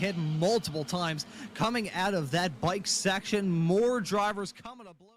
hit multiple times coming out of that bike section. More drivers coming to blows.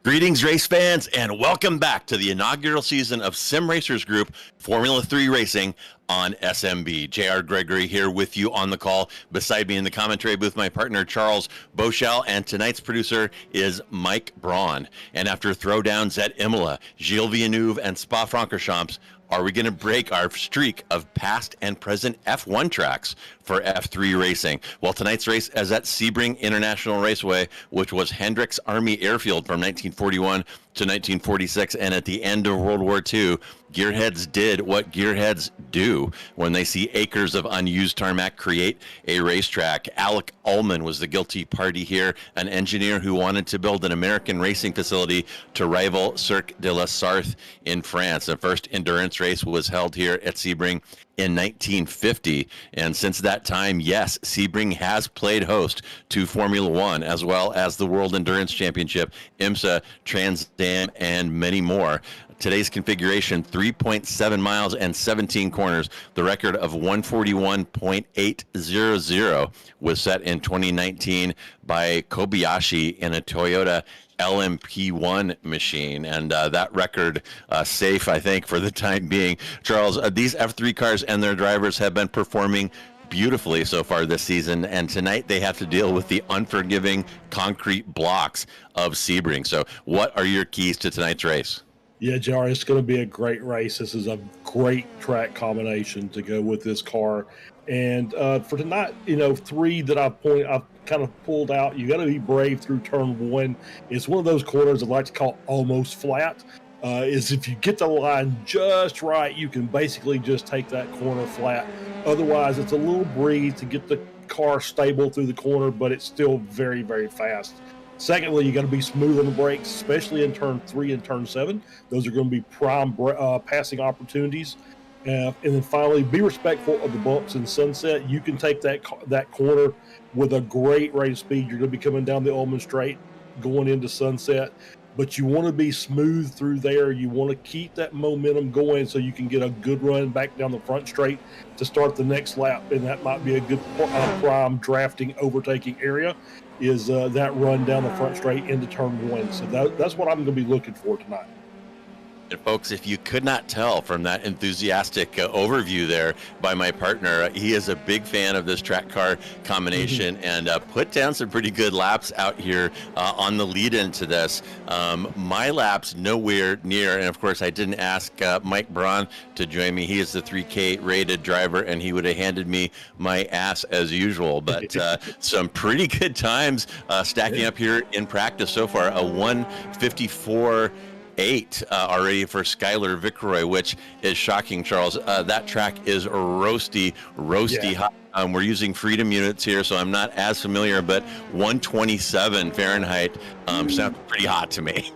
Greetings, race fans, and welcome back to the inaugural season of Sim Racers Group Formula 3 Racing on SMB. JR Gregory here with you on the call. Beside me in the commentary booth, my partner Charles Beauchel, and tonight's producer is Mike Braun. And after throwdowns at Imola, Gilles Villeneuve, and Spa-Francorchamps, are we going to break our streak of past and present F1 tracks for F3 racing? Well, tonight's race is at Sebring International Raceway, which was Hendricks Army Airfield from 1941 to 1946, and at the end of World War II, gearheads did what gearheads do when they see acres of unused tarmac create a racetrack. Alec Ullman was the guilty party here, an engineer who wanted to build an American racing facility to rival Cirque de la Sarthe in France. The first endurance race was held here at Sebring in 1950, and since that time, yes, Sebring has played host to Formula One as well as the World Endurance Championship, IMSA, Trans Am, and many more. Today's configuration, 3.7 miles and 17 corners. The record of 141.800 was set in 2019 by Kobayashi in a Toyota LMP1 machine, and that record safe, I think, for the time being. Charles, these F3 cars and their drivers have been performing beautifully so far this season, and tonight they have to deal with the unforgiving concrete blocks of Sebring. So what are your keys to tonight's race? Yeah, JR, it's going to be a great race. This is a great track combination to go with this car. And for tonight, 3 that I've kind of pulled out. You got to be brave through turn 1. It's one of those corners I like to call almost flat. Is if you get the line just right, you can basically just take that corner flat. Otherwise, it's a little breeze to get the car stable through the corner, but it's still very, very fast. Secondly, you got to be smooth on the brakes, especially in turn 3 and turn 7. Those are going to be prime passing opportunities. And then finally, be respectful of the bumps in Sunset. You can take that corner with a great rate of speed. You're going to be coming down the Ullman Straight, going into Sunset, but you want to be smooth through there. You want to keep that momentum going so you can get a good run back down the front straight to start the next lap, and that might be a good prime drafting, overtaking area. Is that run down the front straight into turn 1. So that's what I'm going to be looking for tonight. And folks, if you could not tell from that enthusiastic overview there by my partner, he is a big fan of this track car combination and put down some pretty good laps out here on the lead into this. My laps nowhere near, and of course I didn't ask Mike Braun to join me. He is the 3K rated driver, and he would have handed me my ass as usual. But some pretty good times stacking up here in practice so far. A 1:54.8 already for Skylar Vicroy, which is shocking, Charles. That track is roasty hot. We're using Freedom units here, so I'm not as familiar, but 127 Fahrenheit sounds pretty hot to me.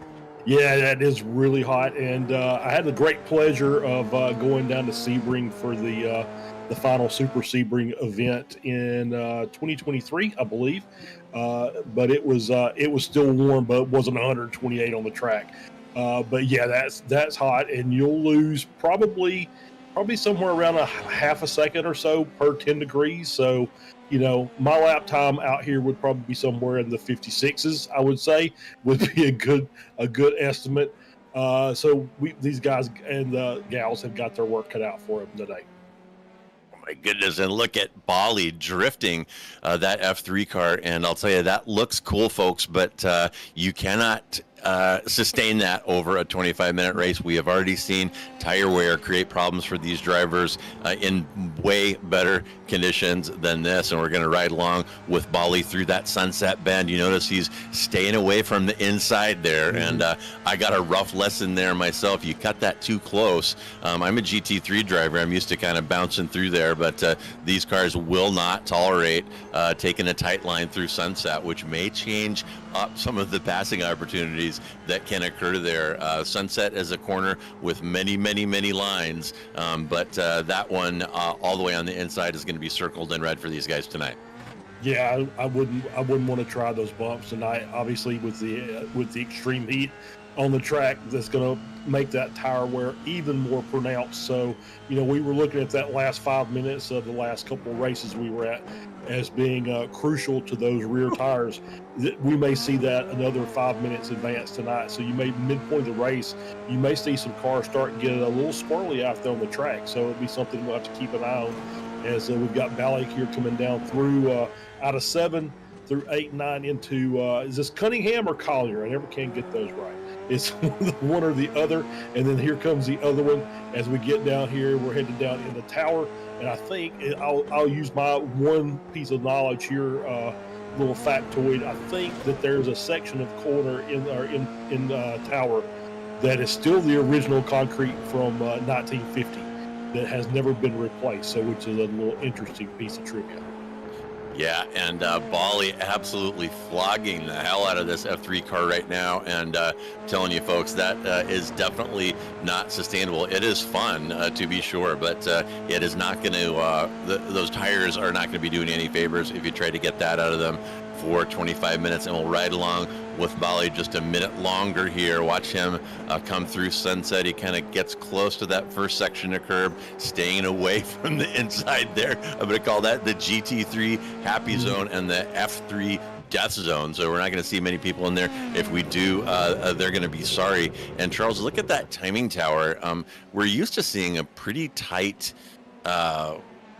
Yeah, that is really hot, and I had the great pleasure of going down to Sebring for the final Super Sebring event in 2023, I believe. But it was still warm, but it wasn't 128 on the track. But yeah, that's hot, and you'll lose probably somewhere around a half a second or so per 10 degrees. So, my lap time out here would probably be somewhere in the 56s. I would say would be a good estimate. So these guys and gals have got their work cut out for them today. My goodness, and look at Bali drifting that F3 car, and I'll tell you, that looks cool, folks, but you cannot sustain that over a 25-minute race. We have already seen tire wear create problems for these drivers in way better conditions than this, and we're going to ride along with Bali through that Sunset Bend. You notice he's staying away from the inside there, and I got a rough lesson there myself. You cut that too close. I'm a GT3 driver. I'm used to kind of bouncing through there, but these cars will not tolerate taking a tight line through Sunset, which may change up some of the passing opportunities that can occur there. Sunset is a corner with many lines, but that one all the way on the inside is going to be circled in red for these guys tonight. Yeah, I wouldn't want to try those bumps tonight. Obviously, with the extreme heat on the track, that's going to make that tire wear even more pronounced. So, we were looking at that last 5 minutes of the last couple of races we were at as being crucial to those rear tires. We may see that another 5 minutes advance tonight. So you may, midpoint of the race, you may see some cars start getting a little squirrely out there on the track. So it'll be something we'll have to keep an eye on, as we've got Balak here coming down through out of 7 through 8 and 9 into is this Cunningham or Collier? I never can get those right. It's one or the other, and then here comes the other one. As we get down here, we're headed down in the tower, and I think I'll use my one piece of knowledge here, little factoid. I think that there's a section of corner in tower that is still the original concrete from 1950 that has never been replaced. So, which is a little interesting piece of trivia. Yeah, and Bali absolutely flogging the hell out of this F3 car right now, and telling you folks, that is definitely not sustainable. It is fun, to be sure, but it is not going to, those tires are not going to be doing any favors if you try to get that out of them for 25 minutes, and we'll ride along with Bali just a minute longer here. Watch him come through Sunset. He kind of gets close to that first section of curb, staying away from the inside there. I'm going to call that the GT3 happy zone and the F3 death zone. So we're not going to see many people in there. If we do, they're going to be sorry. And Charles, look at that timing tower. We're used to seeing a pretty tight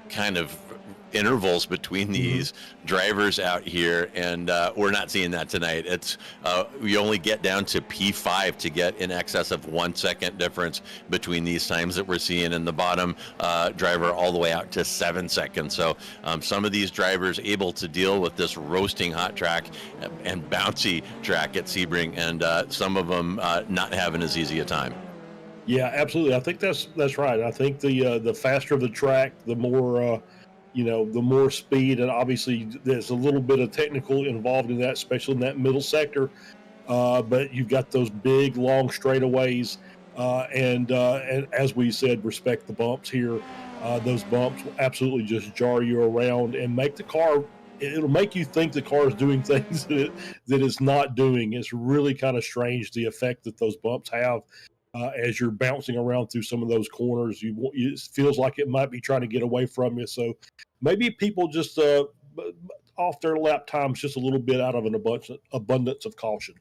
kind of intervals between these drivers out here, and we're not seeing that tonight. It's we only get down to P5 to get in excess of 1 second difference between these times that we're seeing, in the bottom driver all the way out to 7 seconds. So some of these drivers able to deal with this roasting hot track and bouncy track at Sebring, and some of them not having as easy a time. Yeah, absolutely. I think that's right. I think the faster the track, the more the more speed, and obviously there's a little bit of technical involved in that, especially in that middle sector. But you've got those big, long straightaways, and as we said, respect the bumps here. Those bumps will absolutely just jar you around and make the car. It'll make you think the car is doing things that it's not doing. It's really kind of strange, the effect that those bumps have. As you're bouncing around through some of those corners, it feels like it might be trying to get away from you. So maybe people just off their lap times just a little bit out of an abundance of caution.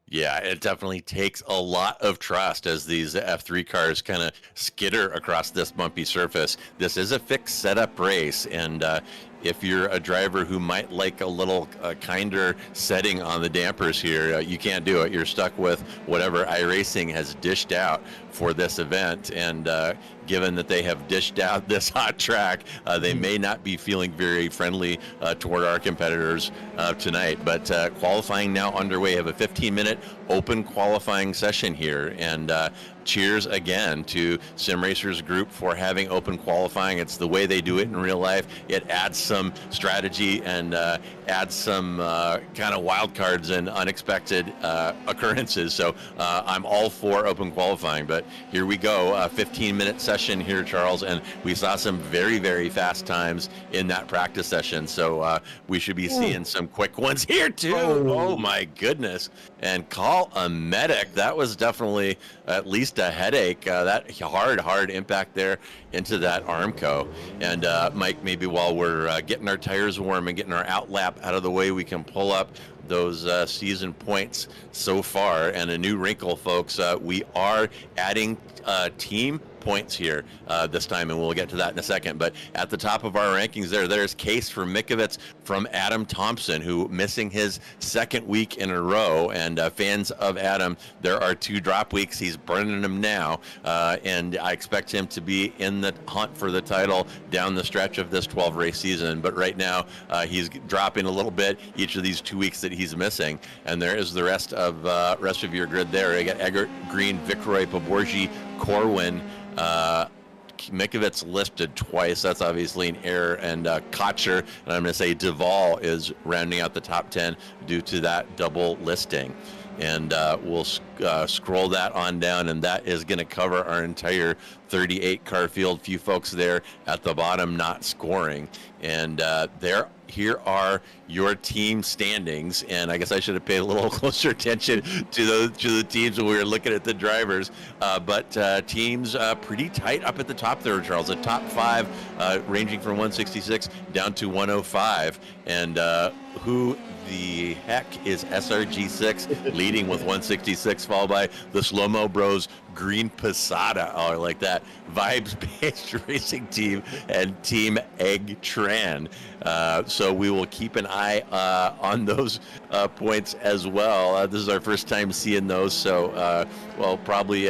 Yeah, it definitely takes a lot of trust as these F3 cars kind of skitter across this bumpy surface. This is a fixed setup race, and if you're a driver who might like a little kinder setting on the dampers here, you can't do it. You're stuck with whatever iRacing has dished out for this event, and given that they have dished out this hot track, they may not be feeling very friendly toward our competitors tonight. But qualifying now underway. Have a 15-minute open qualifying session here, and cheers again to Sim Racers Group for having open qualifying. It's the way they do it in real life. It adds some strategy and adds some kind of wild cards and unexpected occurrences. So I'm all for open qualifying, but here we go. A 15-minute session here, Charles, and we saw some very, very fast times in that practice session. So we should be seeing some quick ones here too. Oh my goodness. And call a medic. That was definitely at least a headache. That hard impact there into that Armco. And Mike, maybe while we're getting our tires warm and getting our out lap out of the way, we can pull up those season points so far. And a new wrinkle, folks, we are adding team points here this time, and we'll get to that in a second. But at the top of our rankings there's Case for Mikovits from Adam Thompson, who missing his second week in a row. And fans of Adam, there are 2 drop weeks. He's burning them now, and I expect him to be in the hunt for the title down the stretch of this 12 race season. But right now he's dropping a little bit each of these 2 weeks that he's missing. And there is the rest of your grid there. You got Eggert, Green, Vicroy, Paborgi, Corwin, Mikovits listed twice. That's obviously an error. And Kocher, and I'm going to say Duvall, is rounding out the top 10 due to that double listing. And we'll scroll that on down, and that is going to cover our entire 38 car field. Few folks there at the bottom not scoring. And here are your team standings, and I guess I should have paid a little closer attention to the teams when we were looking at the drivers. But teams pretty tight up at the top there, Charles. The top 5 ranging from 166 down to 105, and who the heck is SRG6 leading with 166, followed by the Slow-Mo Bros Green Posada. Oh, I like that. Vibes-based racing team and Team Egg Tran. So we will keep an eye on those points as well. This is our first time seeing those, so we'll probably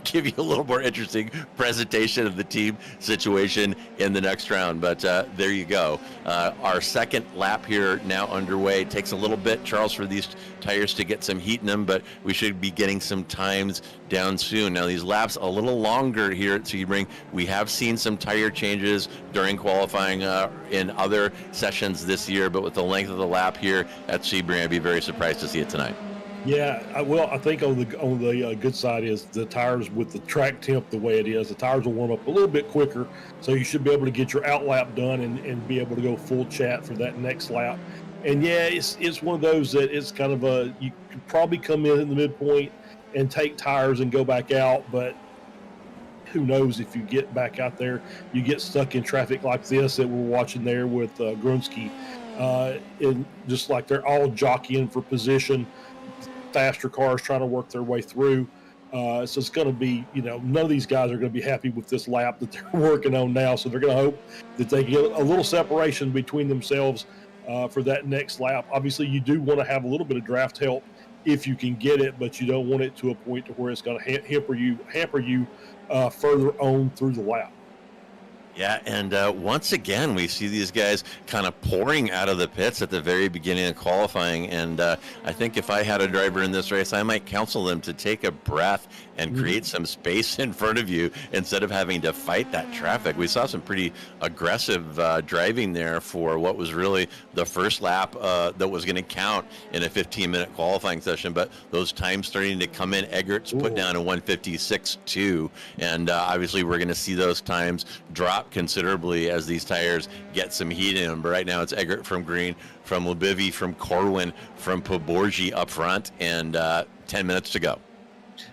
give you a little more interesting presentation of the team situation in the next round. But there you go. Our second lap here now underway. It takes a little bit, Charles, for these tires to get some heat in them, but we should be getting some times down soon. Now these laps a little longer here at Sebring. We have seen some tire changes during qualifying in other sessions this year, but with the length of the lap here at Sebring, I'd be very surprised to see it tonight. Yeah, I think on the good side is the tires, with the track temp the way it is, the tires will warm up a little bit quicker, so you should be able to get your out lap done and be able to go full chat for that next lap. And yeah, it's one of those that it's kind of you could probably come in the midpoint and take tires and go back out, but who knows if you get back out there, you get stuck in traffic like this that we're watching there with Grunsky, and just like they're all jockeying for position. Faster cars trying to work their way through. So it's going to be, none of these guys are going to be happy with this lap that they're working on now. So they're going to hope that they get a little separation between themselves for that next lap. Obviously, you do want to have a little bit of draft help if you can get it, but you don't want it to a point to where it's going to hamper you further on through the lap. Yeah, and once again, we see these guys kind of pouring out of the pits at the very beginning of qualifying. And I think if I had a driver in this race, I might counsel them to take a breath and create some space in front of you instead of having to fight that traffic. We saw some pretty aggressive driving there for what was really the first lap that was going to count in a 15-minute qualifying session. But those times starting to come in. Eggert's put down a 1:56.2, and obviously we're going to see those times drop considerably as these tires get some heat in them. But right now it's Eggert from Green, from Lebivi, from Corwin, from Poborgi up front, and 10 minutes to go.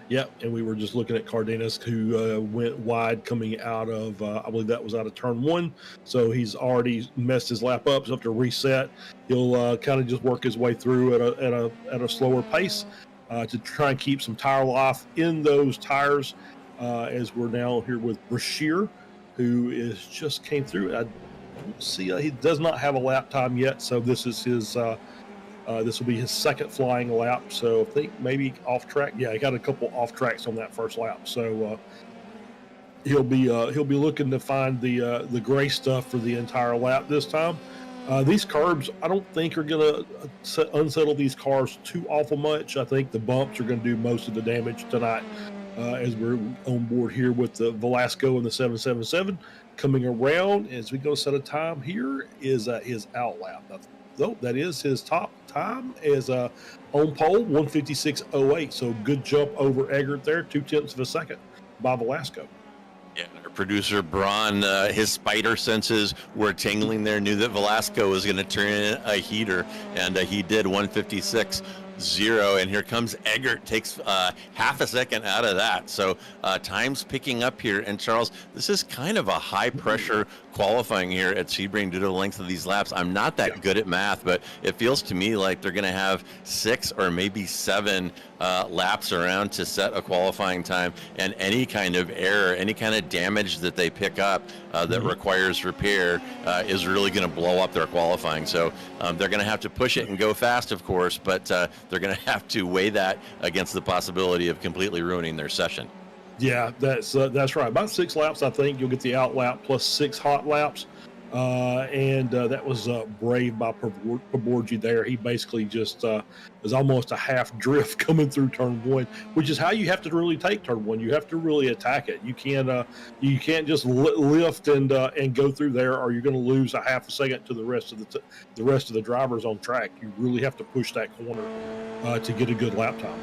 Yep, and we were just looking at Cardenas, who went wide coming out of, I believe that was out of turn 1. So he's already messed his lap up. So after reset, he'll kind of just work his way through at a slower pace to try and keep some tire life in those tires. As we're now here with Brashear, who is just came through. I don't see he does not have a lap time yet, so this is his. This will be his second flying lap, so I think maybe off track. Yeah, he got a couple off tracks on that first lap, so he'll be looking to find the gray stuff for the entire lap this time. These curbs, I don't think are going to unsettle these cars too awful much. I think the bumps are going to do most of the damage tonight. As we're on board here with the Velasco and the 777 coming around, as we go set a time here is his out lap. Though that is his top time is on pole 1:56.08. So good jump over Eggert there, 0.2 of a second by Velasco. Yeah, our producer Braun, his spider senses were tingling there, knew that Velasco was going to turn in a heater, and he did 1:56.0, and here comes Eggert, takes half a second out of that. So time's picking up here. And Charles, this is kind of a high pressure qualifying here at Sebring due to the length of these laps. I'm not that good at math, but it feels to me like they're going to have 6 or maybe 7 laps around to set a qualifying time, and any kind of error, any kind of damage that they pick up that requires repair is really going to blow up their qualifying. So they're going to have to push it and go fast, of course, but they're going to have to weigh that against the possibility of completely ruining their session. Yeah, that's right. About 6 laps, I think. You'll get the out lap plus 6 hot laps. And that was brave by Poborgi there. He basically just was almost a half drift coming through turn 1, which is how you have to really take turn 1. You have to really attack it. You can't just lift and go through there, or you're going to lose a half a second to the rest of the drivers on track. You really have to push that corner to get a good lap time.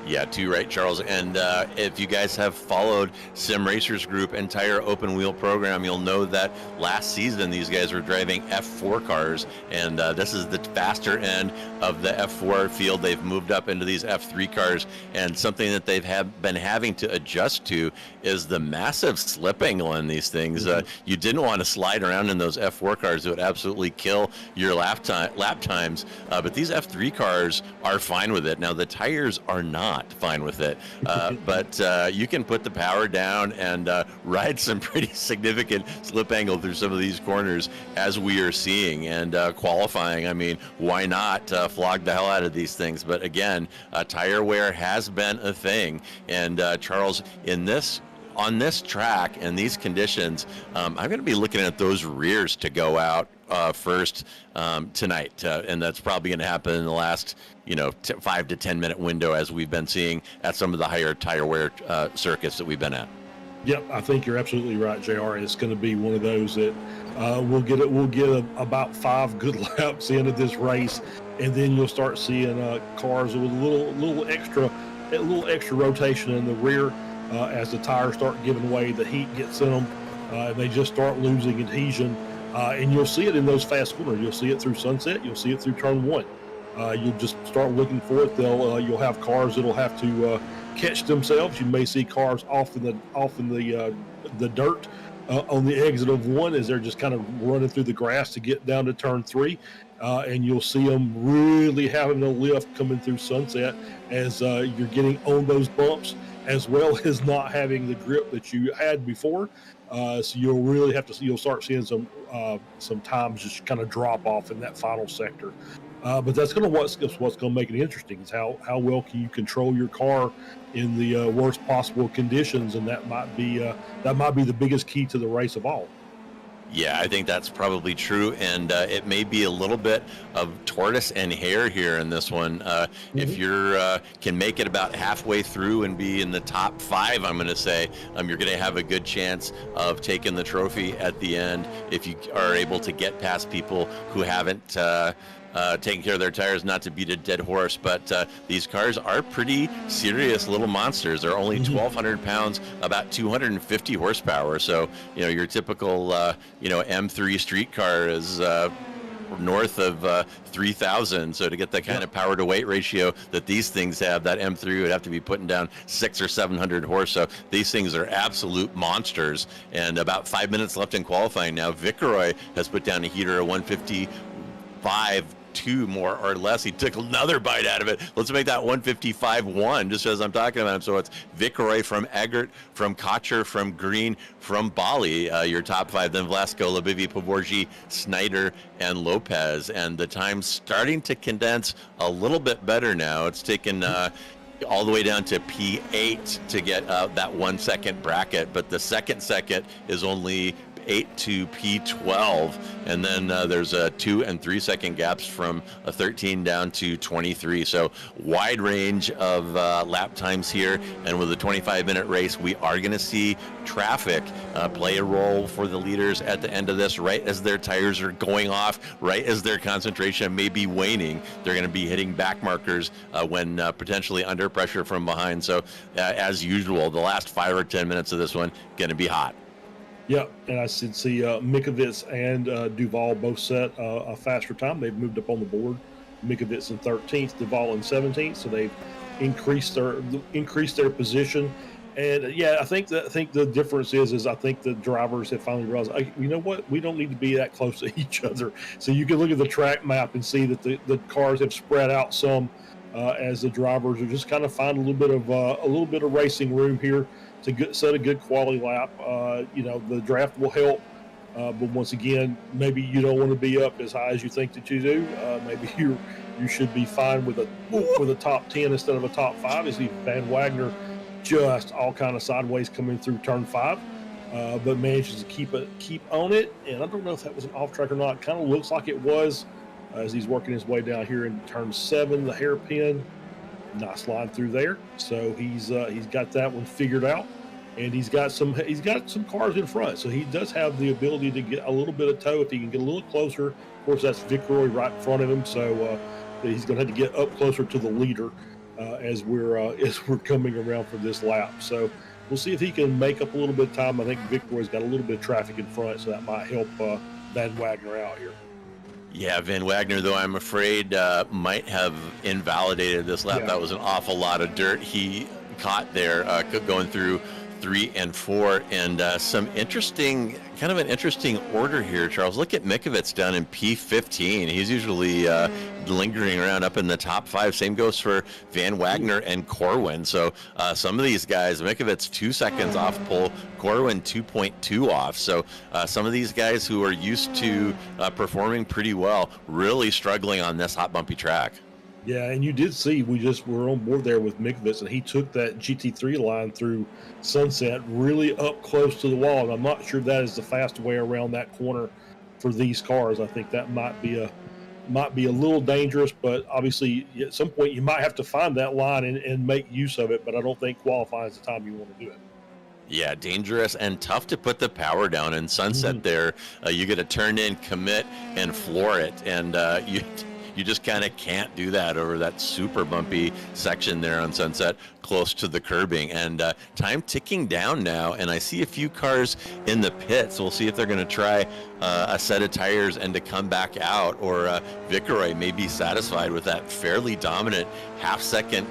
Yeah, too right, Charles. And if you guys have followed Sim Racers Group entire open wheel program, you'll know that last season these guys were driving F4 cars, and this is the faster end of the F4 field. They've moved up into these F3 cars, and something that they've been having to adjust to is the massive slip angle in these things. You didn't want to slide around in those F4 cars. It would absolutely kill your lap times, but these F3 cars are fine with it. Now, the tires are not fine with it, but you can put the power down and ride some pretty significant slip angle through some of these corners, as we are seeing. And qualifying, I mean, why not flog the hell out of these things? But again, tire wear has been a thing. And Charles, on this track and these conditions, I'm going to be looking at those rears to go out first tonight, and that's probably going to happen in the last 5 to 10 minute window, as we've been seeing at some of the higher tire wear circuits that we've been at. Yep, I think you're absolutely right, JR. It's going to be one of those that we'll get about 5 good laps into this race, and then you'll start seeing cars with a little extra rotation in the rear as the tires start giving way, the heat gets in them, and they just start losing adhesion. And you'll see it in those fast corners. You'll see it through Sunset. You'll see it through turn 1. You'll just start looking for it. You'll have cars that'll have to catch themselves. You may see cars off in the dirt on the exit of 1 as they're just kind of running through the grass to get down to turn 3. and you'll see them really having a lift coming through Sunset as you're getting on those bumps, as well as not having the grip that you had before. So you'll really have to, you'll start seeing some times just kind of drop off in that final sector. But that's going to what's going to make it interesting is how well can you control your car in the worst possible conditions, and that might be the biggest key to the race of all. Yeah, I think that's probably true, and it may be a little bit of tortoise and hare here in this one. If you're can make it about halfway through and be in the top 5, I'm going to say you're going to have a good chance of taking the trophy at the end if you are able to get past people who haven't taking care of their tires. Not to beat a dead horse, but these cars are pretty serious little monsters. They're only 1,200 pounds, about 250 horsepower. So, your typical, M3 street car is north of 3,000. So to get that kind of power to weight ratio that these things have, that M3 would have to be putting down 600 or 700 horse. So these things are absolute monsters. And about 5 minutes left in qualifying now. Vickeroy has put down a heater of 155. 2 more or less. He took another bite out of it. Let's make that 155-1 just as I'm talking about him. So it's Vickeroy from Eggert, from Kocher, from Green, from Bali, your top 5. Then Vlasco, Labivi, Pavorji, Snyder, and Lopez. And the time's starting to condense a little bit better now. It's taken all the way down to P8 to get that 1 second bracket, but the second is only 8 to P12, and then there's 2 and 3 second gaps from 13 down to 23. So wide range of lap times here, and with a 25-minute race, we are going to see traffic play a role for the leaders at the end of this. Right as their tires are going off, right as their concentration may be waning, they're going to be hitting back markers when potentially under pressure from behind. So as usual, the last 5 or 10 minutes of this one going to be hot. Yeah, and I should see Mikovits and Duval both set a faster time. They've moved up on the board. Mikovits in 13th, Duval in 17th, so they've increased their position. And yeah, I think the difference is I think the drivers have finally realized, you know what, we don't need to be that close to each other. So you can look at the track map and see that the cars have spread out some as the drivers are just kind of find a little bit of racing room here to set a good quality lap. The draft will help, but once again, maybe you don't want to be up as high as you think that you do. Maybe you should be fine with a top 10 instead of a top 5. You see Van Wagner just all kind of sideways coming through turn 5, but manages to keep on it. And I don't know if that was an off track or not. Kind of looks like it was as he's working his way down here in turn 7, the hairpin. Nice line through there. So he's got that one figured out, and he's got some cars in front. So he does have the ability to get a little bit of tow if he can get a little closer. Of course, that's Vickeroy right in front of him. So he's going to have to get up closer to the leader as we're coming around for this lap. So we'll see if he can make up a little bit of time. I think Vickeroy's got a little bit of traffic in front, so that might help Van Wagner out here. Yeah, Van Wagner, though, I'm afraid might have invalidated this lap. Yeah. That was an awful lot of dirt he caught there, going through 3 and 4, and kind of an interesting order here, Charles. Look at Mikovits down in P15. He's usually lingering around up in the top 5. Same goes for Van Wagner and Corwin. So some of these guys, Mikovits 2 seconds off pole, Corwin 2.2 off. So some of these guys who are used to performing pretty well, really struggling on this hot bumpy track. Yeah, and you did see we just were on board there with Mikovits, and he took that GT3 line through Sunset really up close to the wall. And I'm not sure that is the fast way around that corner for these cars. I think that might be a little dangerous, but obviously at some point you might have to find that line and make use of it. But I don't think qualifying is the time you want to do it. Yeah, dangerous and tough to put the power down in Sunset there. You get to turn in, commit, and floor it, and you just kind of can't do that over that super bumpy section there on Sunset close to the curbing. And time ticking down now, and I see a few cars in the pits. We'll see if they're going to try a set of tires and to come back out, or Vickeroy may be satisfied with that fairly dominant half-second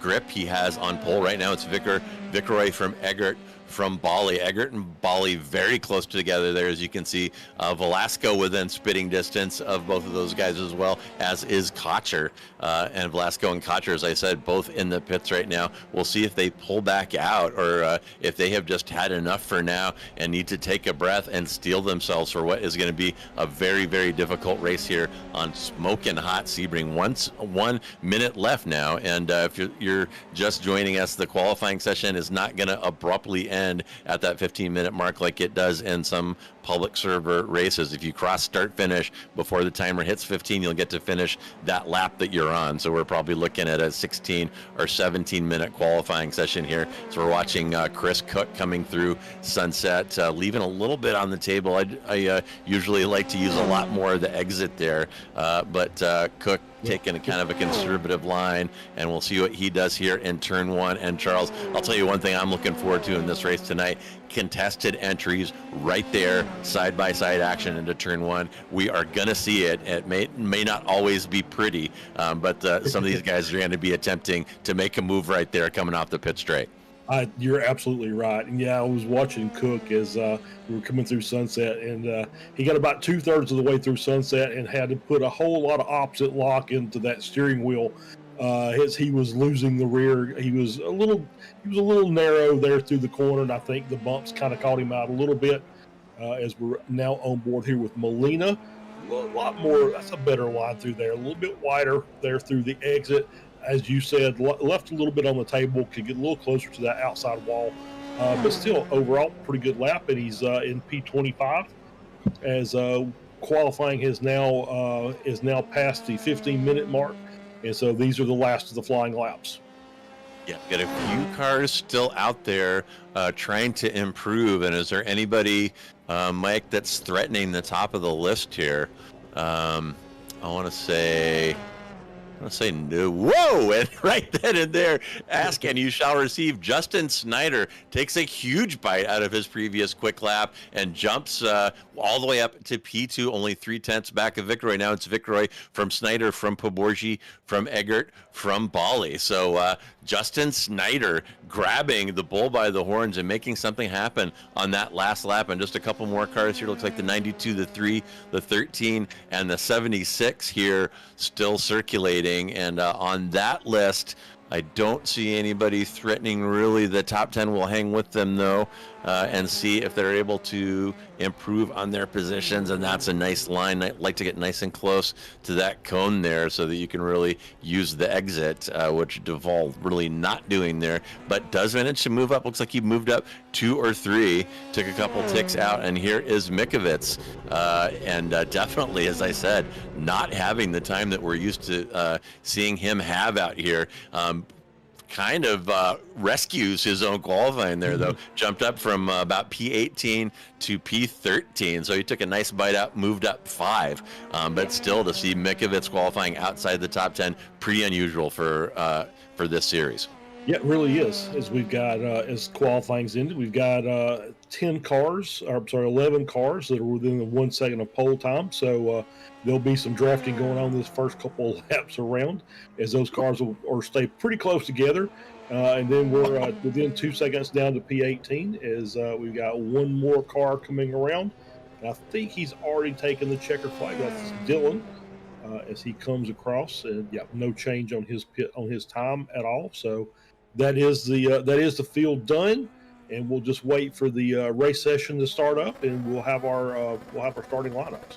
grip he has on pole right now. It's Vickeroy from Eggert, from Bali. Eggert and Bali very close together there, as you can see. Velasco within spitting distance of both of those guys, as well as is Kocher. And Velasco and Kocher, as I said, both in the pits right now. We'll see if they pull back out, or if they have just had enough for now and need to take a breath and steel themselves for what is going to be a very, very difficult race here on smoking hot Sebring. 1 minute left now, and if you're just joining us, the qualifying session is not going to abruptly end at that 15-minute mark like it does in some public server races. If you cross start finish before the timer hits 15, you'll get to finish that lap that you're on. So we're probably looking at a 16 or 17-minute qualifying session here. So we're watching Chris Cook coming through Sunset, leaving a little bit on the table. I usually like to use a lot more of the exit there, but Cook taking a kind of a conservative line, and we'll see what he does here in turn 1. And Charles, I'll tell you one thing I'm looking forward to in this race tonight: contested entries right there, side by side action into turn 1. We are gonna see it. It may not always be pretty, but some of these guys are going to be attempting to make a move right there coming off the pit straight. You're absolutely right. And yeah, I was watching Cook as we were coming through Sunset, and he got about 2/3 of the way through Sunset and had to put a whole lot of opposite lock into that steering wheel. As he was losing the rear, he was a little narrow there through the corner, and I think the bumps kind of caught him out a little bit. As we're now on board here with Molina, a lot more. That's a better line through there, a little bit wider there through the exit. As you said, left a little bit on the table, could get a little closer to that outside wall, but still overall pretty good lap. And he's in P25 as qualifying is now past the 15-minute mark, and so these are the last of the flying laps. Yeah, got a few cars still out there trying to improve. And is there anybody, Mike, that's threatening the top of the list here? I want to say no. Whoa! And right then and there, ask and you shall receive. Justin Snyder takes a huge bite out of his previous quick lap and jumps all the way up to P2, only 3/10 back of Vicroy. Now it's Vicroy from Snyder, from Poborji, from Eggert, from Bali. So Justin Snyder grabbing the bull by the horns and making something happen on that last lap. And just a couple more cars here. Looks like the 92, the 3, the 13, and the 76 here still circulating. And on that list, I don't see anybody threatening really the top 10. We'll hang with them, though, and see if they're able to improve on their positions. And that's a nice line. I like to get nice and close to that cone there so that you can really use the exit, which Duvall really not doing there, but does manage to move up. Looks like he moved up 2 or 3, took a couple ticks out. And here is Mikovits, and definitely, as I said, not having the time that we're used to seeing him have out here. Kind of rescues his own qualifying there, though. Jumped up from about P18 to P13, so he took a nice bite out, moved up 5. But still, to see Mikovits qualifying outside the top 10, pretty unusual for this series. Yeah, it really is. As we've got, as qualifying's ended, we've got 11 cars that are within the 1 second of pole time. So there'll be some drafting going on this first couple of laps around, as those cars will stay pretty close together. And then we're within 2 seconds down to P18, as we've got one more car coming around. And I think he's already taken the checkered flag. That's Dylan. As he comes across, and yeah, no change on his time at all. So that is the field done, and we'll just wait for the race session to start up, and we'll have our starting lineups.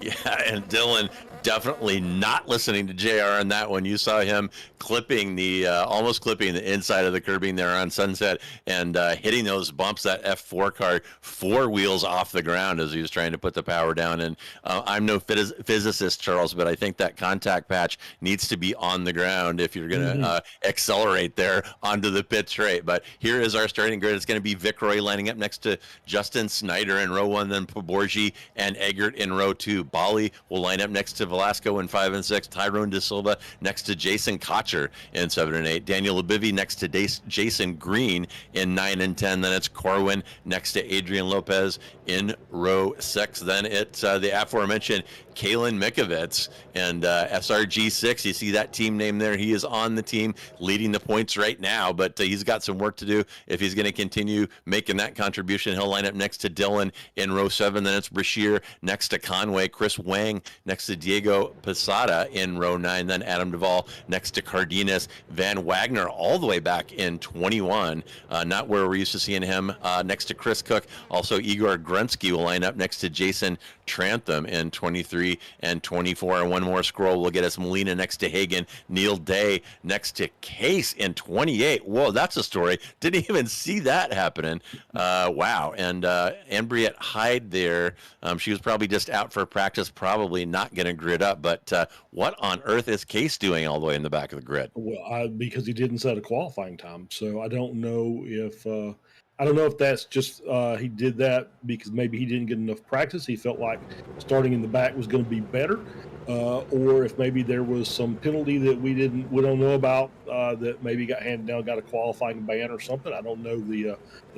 Yeah, and Dylan definitely not listening to JR on that one. You saw him almost clipping the inside of the curbing there on Sunset, and hitting those bumps, that F4 car 4 wheels off the ground as he was trying to put the power down. And I'm no physicist, Charles, but I think that contact patch needs to be on the ground if you're going to accelerate there onto the pit straight. But here is our starting grid. It's going to be Vicroy lining up next to Justin Snyder in row 1, then Poborji and Eggert in row 2. Bali will line up next to Velasco in 5 and 6. Tyrone De Silva next to Jason Kocher in 7 and 8. Daniel Labivi next to Jason Green in 9 and 10. Then it's Corwin next to Adrian Lopez in row 6. Then it's the aforementioned Kalen Mikovits and SRG6. You see that team name there. He is on the team leading the points right now, but he's got some work to do if he's going to continue making that contribution. He'll line up next to Dylan in row 7. Then it's Brashear next to Conway. Chris Wang next to Diego Posada in row 9. Then Adam Duvall next to Cardenas. Van Wagner all the way back in 21. Not where we're used to seeing him. Next to Chris Cook. Also Igor Grunsky will line up next to Jason Trantham in 23 and 24. And one more scroll will get us Molina next to Hagan. Neil Day next to Case in 28. Whoa, that's a story. Didn't even see that happening. Wow. And Ambriette Hyde there, she was probably just out for practice, probably not going to grid up. But what on earth is Case doing all the way in the back of the grid? Well, because he didn't set a qualifying time. So I don't know if that's just he did that because maybe he didn't get enough practice. He felt like starting in the back was going to be better, or if maybe there was some penalty that we don't know about that maybe got handed down, got a qualifying ban or something. I don't know the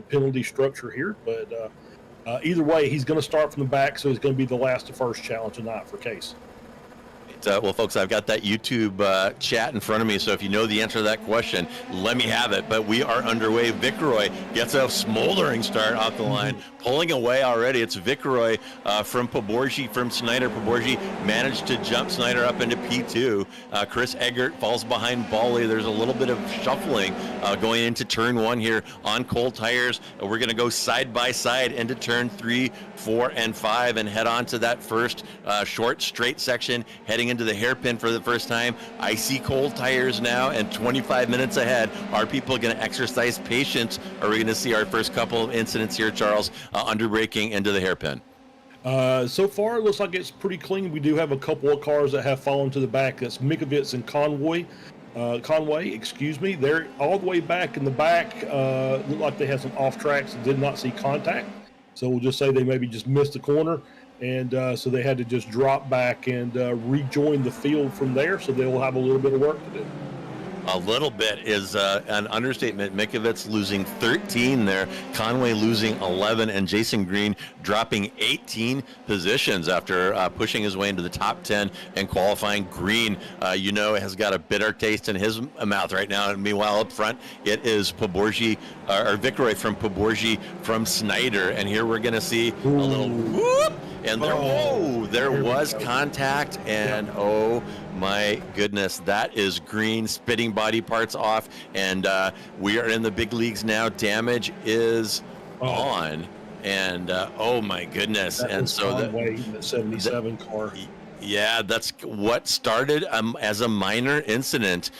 penalty structure here, but either way, he's going to start from the back, so it's going to be the last to first challenge tonight for Case. Well, folks, I've got that YouTube chat in front of me, so if you know the answer to that question, let me have it. But we are underway. Viceroy gets a smoldering start off the line, pulling away already. It's Viceroy from Poborgi, from Snyder. Poborgi managed to jump Snyder up into P2. Chris Eggert falls behind Bali. There's a little bit of shuffling going into turn 1 here on cold tires. We're going to go side by side into turn 3, 4, and 5 and head on to that first short straight section, heading into the hairpin for the first time. I see cold tires now and 25 minutes ahead. Are people going to exercise patience? Are we going to see our first couple of incidents here, Charles, under braking into the hairpin? So far, it looks like it's pretty clean. We do have a couple of cars that have fallen to the back. That's Mikovits and Conway, They're all the way back in the back. Look like they had some off tracks and did not see contact. So we'll just say they maybe just missed the corner. And so they had to just drop back and rejoin the field from there. So they will have a little bit of work to do. A little bit is an understatement. Mikovits losing 13 there, Conway losing 11, and Jason Green dropping 18 positions after pushing his way into the top 10 and qualifying. Green, has got a bitter taste in his mouth right now. And meanwhile, up front, it is Poborgi, or Viceroy from Poborgi from Snyder. And here we're going to see a little whoop. And there was contact, and oh my goodness, that is Green spitting body parts off, and we are in the big leagues now. Damage is on, and oh my goodness, and so the 77 car. Yeah, that's what started as a minor incident.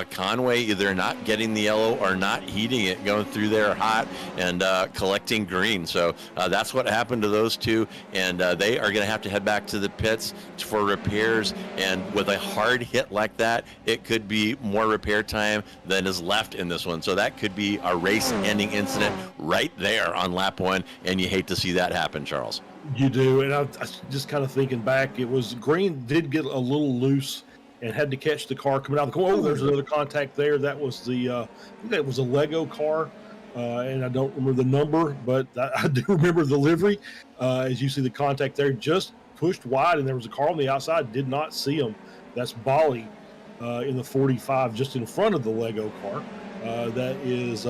Conway either not getting the yellow or not heating it, going through there hot and collecting green. So that's what happened to those two, and they are going to have to head back to the pits for repairs. And with a hard hit like that, it could be more repair time than is left in this one. So that could be a race-ending incident right there on lap 1, and you hate to see that happen, Charles. You do, and I just kind of thinking back, it was Green did get a little loose and had to catch the car coming out of the corner. Oh, there's another contact there. That was I think that was a Lego car, and I don't remember the number, but I do remember the livery. As you see the contact there, just pushed wide, and there was a car on the outside. Did not see him. That's Bali in the 45, just in front of the Lego car. That is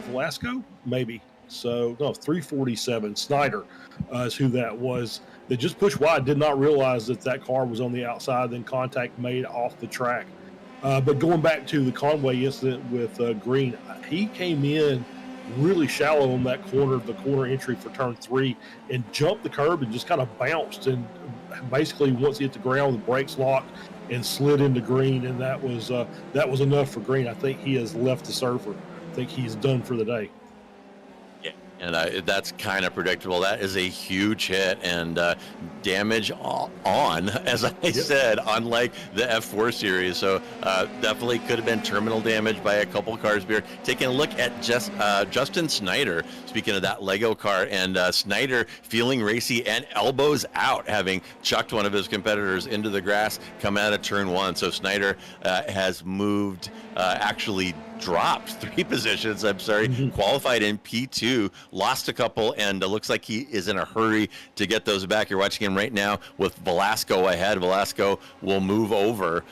Velasco, maybe. So, no, 347. Snyder is who that was. They just pushed wide, did not realize that car was on the outside, then contact made off the track. But going back to the Conway incident with Green, he came in really shallow on that corner, the corner entry for turn 3, and jumped the curb and just kind of bounced. And basically, once he hit the ground, the brakes locked and slid into Green, and that was enough for Green. I think he has left the surfer. I think he's done for the day. And that's kind of predictable. That is a huge hit and damage on, as I said, unlike the F-4 series. So definitely could have been terminal damage by a couple cars here. Taking a look at Justin Snyder, speaking of that Lego car, and Snyder feeling racy and elbows out, having chucked one of his competitors into the grass coming out of turn one. So Snyder has moved, actually dropped 3 positions, qualified in P2, lost a couple, and looks like he is in a hurry to get those back. You're watching him right now with Velasco ahead. Velasco will move over,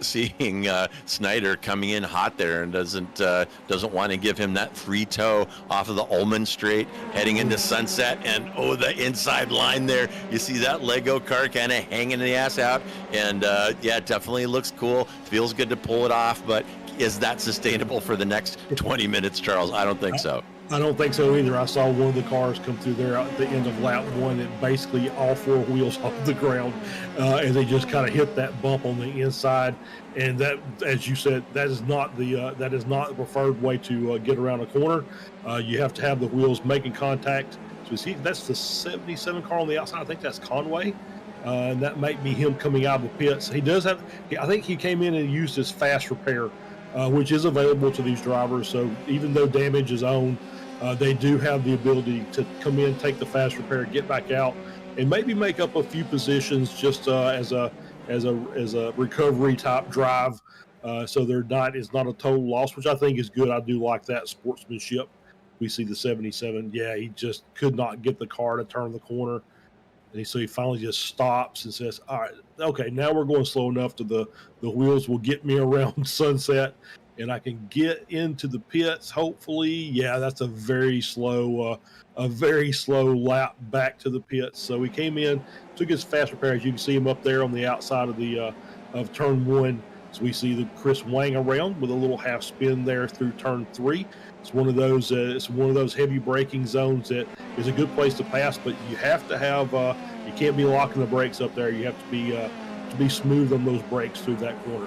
seeing Snyder coming in hot there, and doesn't want to give him that free toe off of the Ullman straight, heading into Sunset. And the inside line there, you see that Lego car kind of hanging the ass out, and yeah, definitely looks cool. Feels good to pull it off, but is that sustainable for the next 20 minutes, Charles? I don't think so. I don't think so either. I saw one of the cars come through there at the end of lap 1, and basically all 4 wheels off the ground as they just kind of hit that bump on the inside. And that, as you said, that is not the preferred way to get around a corner. You have to have the wheels making contact. So see, that's the 77 car on the outside. I think that's Conway. And that might be him coming out of the pits. He does have, I think he came in and used his fast repair, which is available to these drivers. So even though damage is owned, they do have the ability to come in, take the fast repair, get back out, and maybe make up a few positions just as a recovery type drive. So it's not a total loss, which I think is good. I do like that sportsmanship. We see the 77. Yeah, he just could not get the car to turn the corner. And so he finally just stops and says, all right, okay, now we're going slow enough to the wheels will get me around Sunset, and I can get into the pits, hopefully. Yeah, that's a very slow lap back to the pits. So he came in, took his fast repair. As you can see him up there on the outside of the of turn 1. So we see the Chris Wang around with a little half spin there through turn 3. It's one of those heavy braking zones that is a good place to pass, but you have to have you can't be locking the brakes up there. You have to be smooth on those brakes through that corner.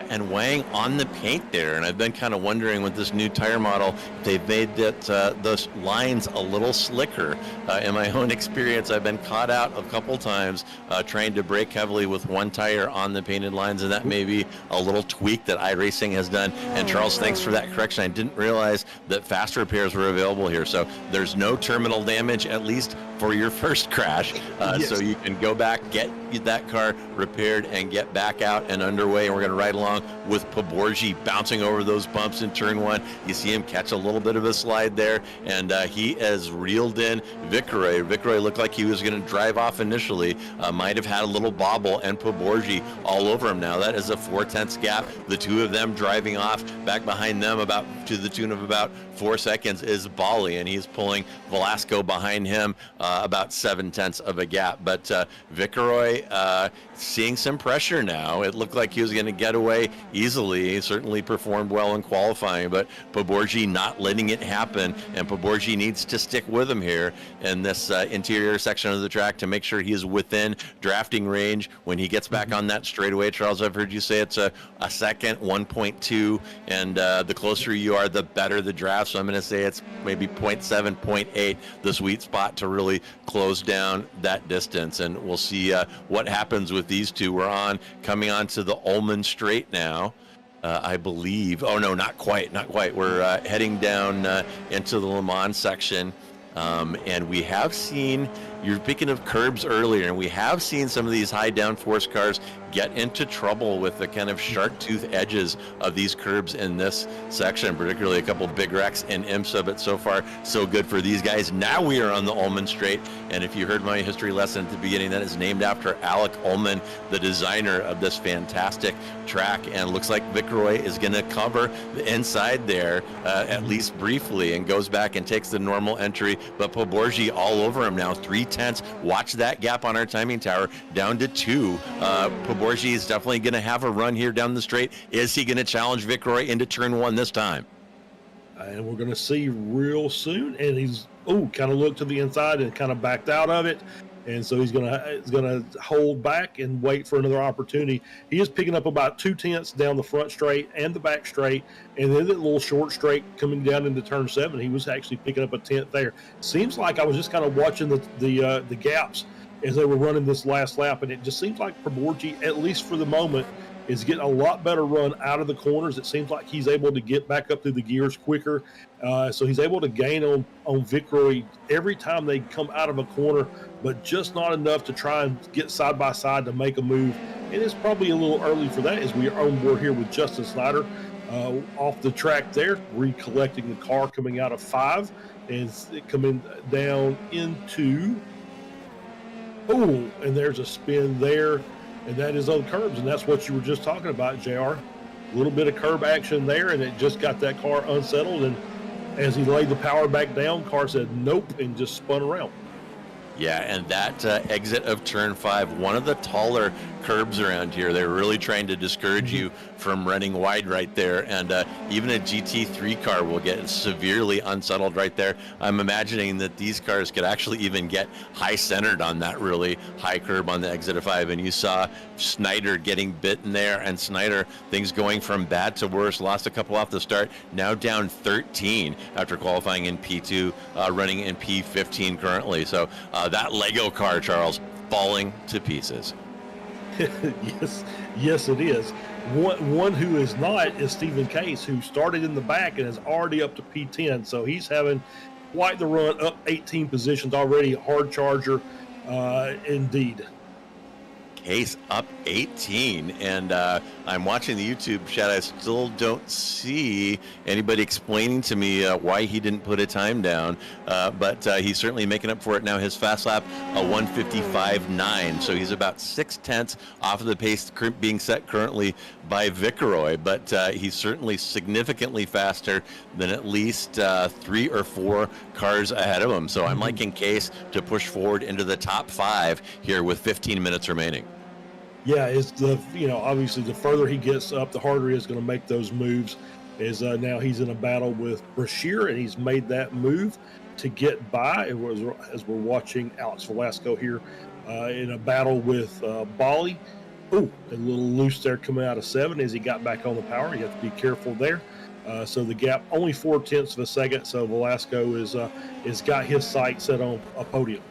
And Wang on the paint there, and I've been kind of wondering with this new tire model, they've made those lines a little slicker. In my own experience, I've been caught out a couple times trying to brake heavily with one tire on the painted lines, and that may be a little tweak that iRacing has done. And Charles, thanks for that correction. I didn't realize that fast repairs were available here. So there's no terminal damage, at least for your first crash. Yes. So you can go back, get that car repaired, and get back out and underway. And we're going to ride along with Poborji bouncing over those bumps in turn 1. You see him catch a little bit of a slide there, and he has reeled in Vicaroy. Vicaroy looked like he was going to drive off initially, might have had a little bobble, and Poborji all over him now. That is a 4/10 gap. The two of them driving off. Back behind them, about to the tune of about 4 seconds, is Bali, and he's pulling Velasco behind him about 7/10 of a gap. But Vicaroy seeing some pressure now. It looked like he was going to get away easily. He certainly performed well in qualifying, but Poborji not letting it happen, and Poborji needs to stick with him here in this interior section of the track to make sure he is within drafting range when he gets back on that straightaway. Charles, I've heard you say it's a second, 1.2, and the closer you are, the better the draft. So I'm going to say it's maybe 0.7, 0.8, the sweet spot to really close down that distance. And we'll see what happens with these two. We're coming on to the Ullman straight now. I believe. Oh no, not quite. We're heading down into the Le Mans section, and we have seen. You're picking of curbs earlier, and we have seen some of these high downforce cars get into trouble with the kind of shark tooth edges of these curbs in this section, particularly a couple big wrecks in IMSA, but so far so good for these guys. Now we are on the Ullman straight, and if you heard my history lesson at the beginning, that is named after Alec Ullman, the designer of this fantastic track, and looks like Vicaroy is going to cover the inside there at least briefly, and goes back and takes the normal entry, but Poborji all over him now, 3/10. Watch that gap on our timing tower down to 2. Poborji is definitely going to have a run here down the straight. Is he going to challenge Vicaroy into turn 1 this time? And we're going to see real soon. And he's kind of looked to the inside and kind of backed out of it. and so he's gonna hold back and wait for another opportunity. He is picking up about 2/10 down the front straight and the back straight, and then that little short straight coming down into turn 7, he was actually picking up a 10th there. Seems like I was just kind of watching the gaps as they were running this last lap, and it just seems like Primorzy, at least for the moment, is getting a lot better run out of the corners. It seems like he's able to get back up through the gears quicker. So he's able to gain on Vicroy every time they come out of a corner, but just not enough to try and get side by side to make a move. And it's probably a little early for that as we are on board here with Justin Snyder off the track there, recollecting the car coming out of 5 and coming down into, and there's a spin there. And that is on curbs, and that's what you were just talking about, JR. A little bit of curb action there, and it just got that car unsettled. And as he laid the power back down, car said nope and just spun around. Yeah, and that exit of turn 5, one of the taller curbs around here. They're really trying to discourage you from running wide right there, and even a GT3 car will get severely unsettled right there. I'm imagining that these cars could actually even get high centered on that really high curb on the exit of 5, and you saw Snyder getting bitten there, and Snyder, things going from bad to worse, lost a couple off the start, now down 13 after qualifying in P2, running in P15 currently. So that Lego car, Charles, falling to pieces. Yes, it is. One who is not is Stephen Case, who started in the back and is already up to P10. So he's having quite the run, up 18 positions already. Hard charger, indeed. Case up 18, and I'm watching the YouTube chat. I still don't see anybody explaining to me why he didn't put a time down, but he's certainly making up for it now. His fast lap, a 1:55.9, so he's about 6/10 off of the pace being set currently by Vicroy, but he's certainly significantly faster than at least 3 or 4 cars ahead of him. So I'm liking Case to push forward into the top 5 here with 15 minutes remaining. Yeah, it's obviously the further he gets up, the harder he is going to make those moves. Now he's in a battle with Brashear, and he's made that move to get by. As we're watching Alex Velasco here in a battle with Bali. Oh, a little loose there coming out of 7 as he got back on the power. You have to be careful there. So the gap only 0.4 of a second. So Velasco is got his sight set on a podium.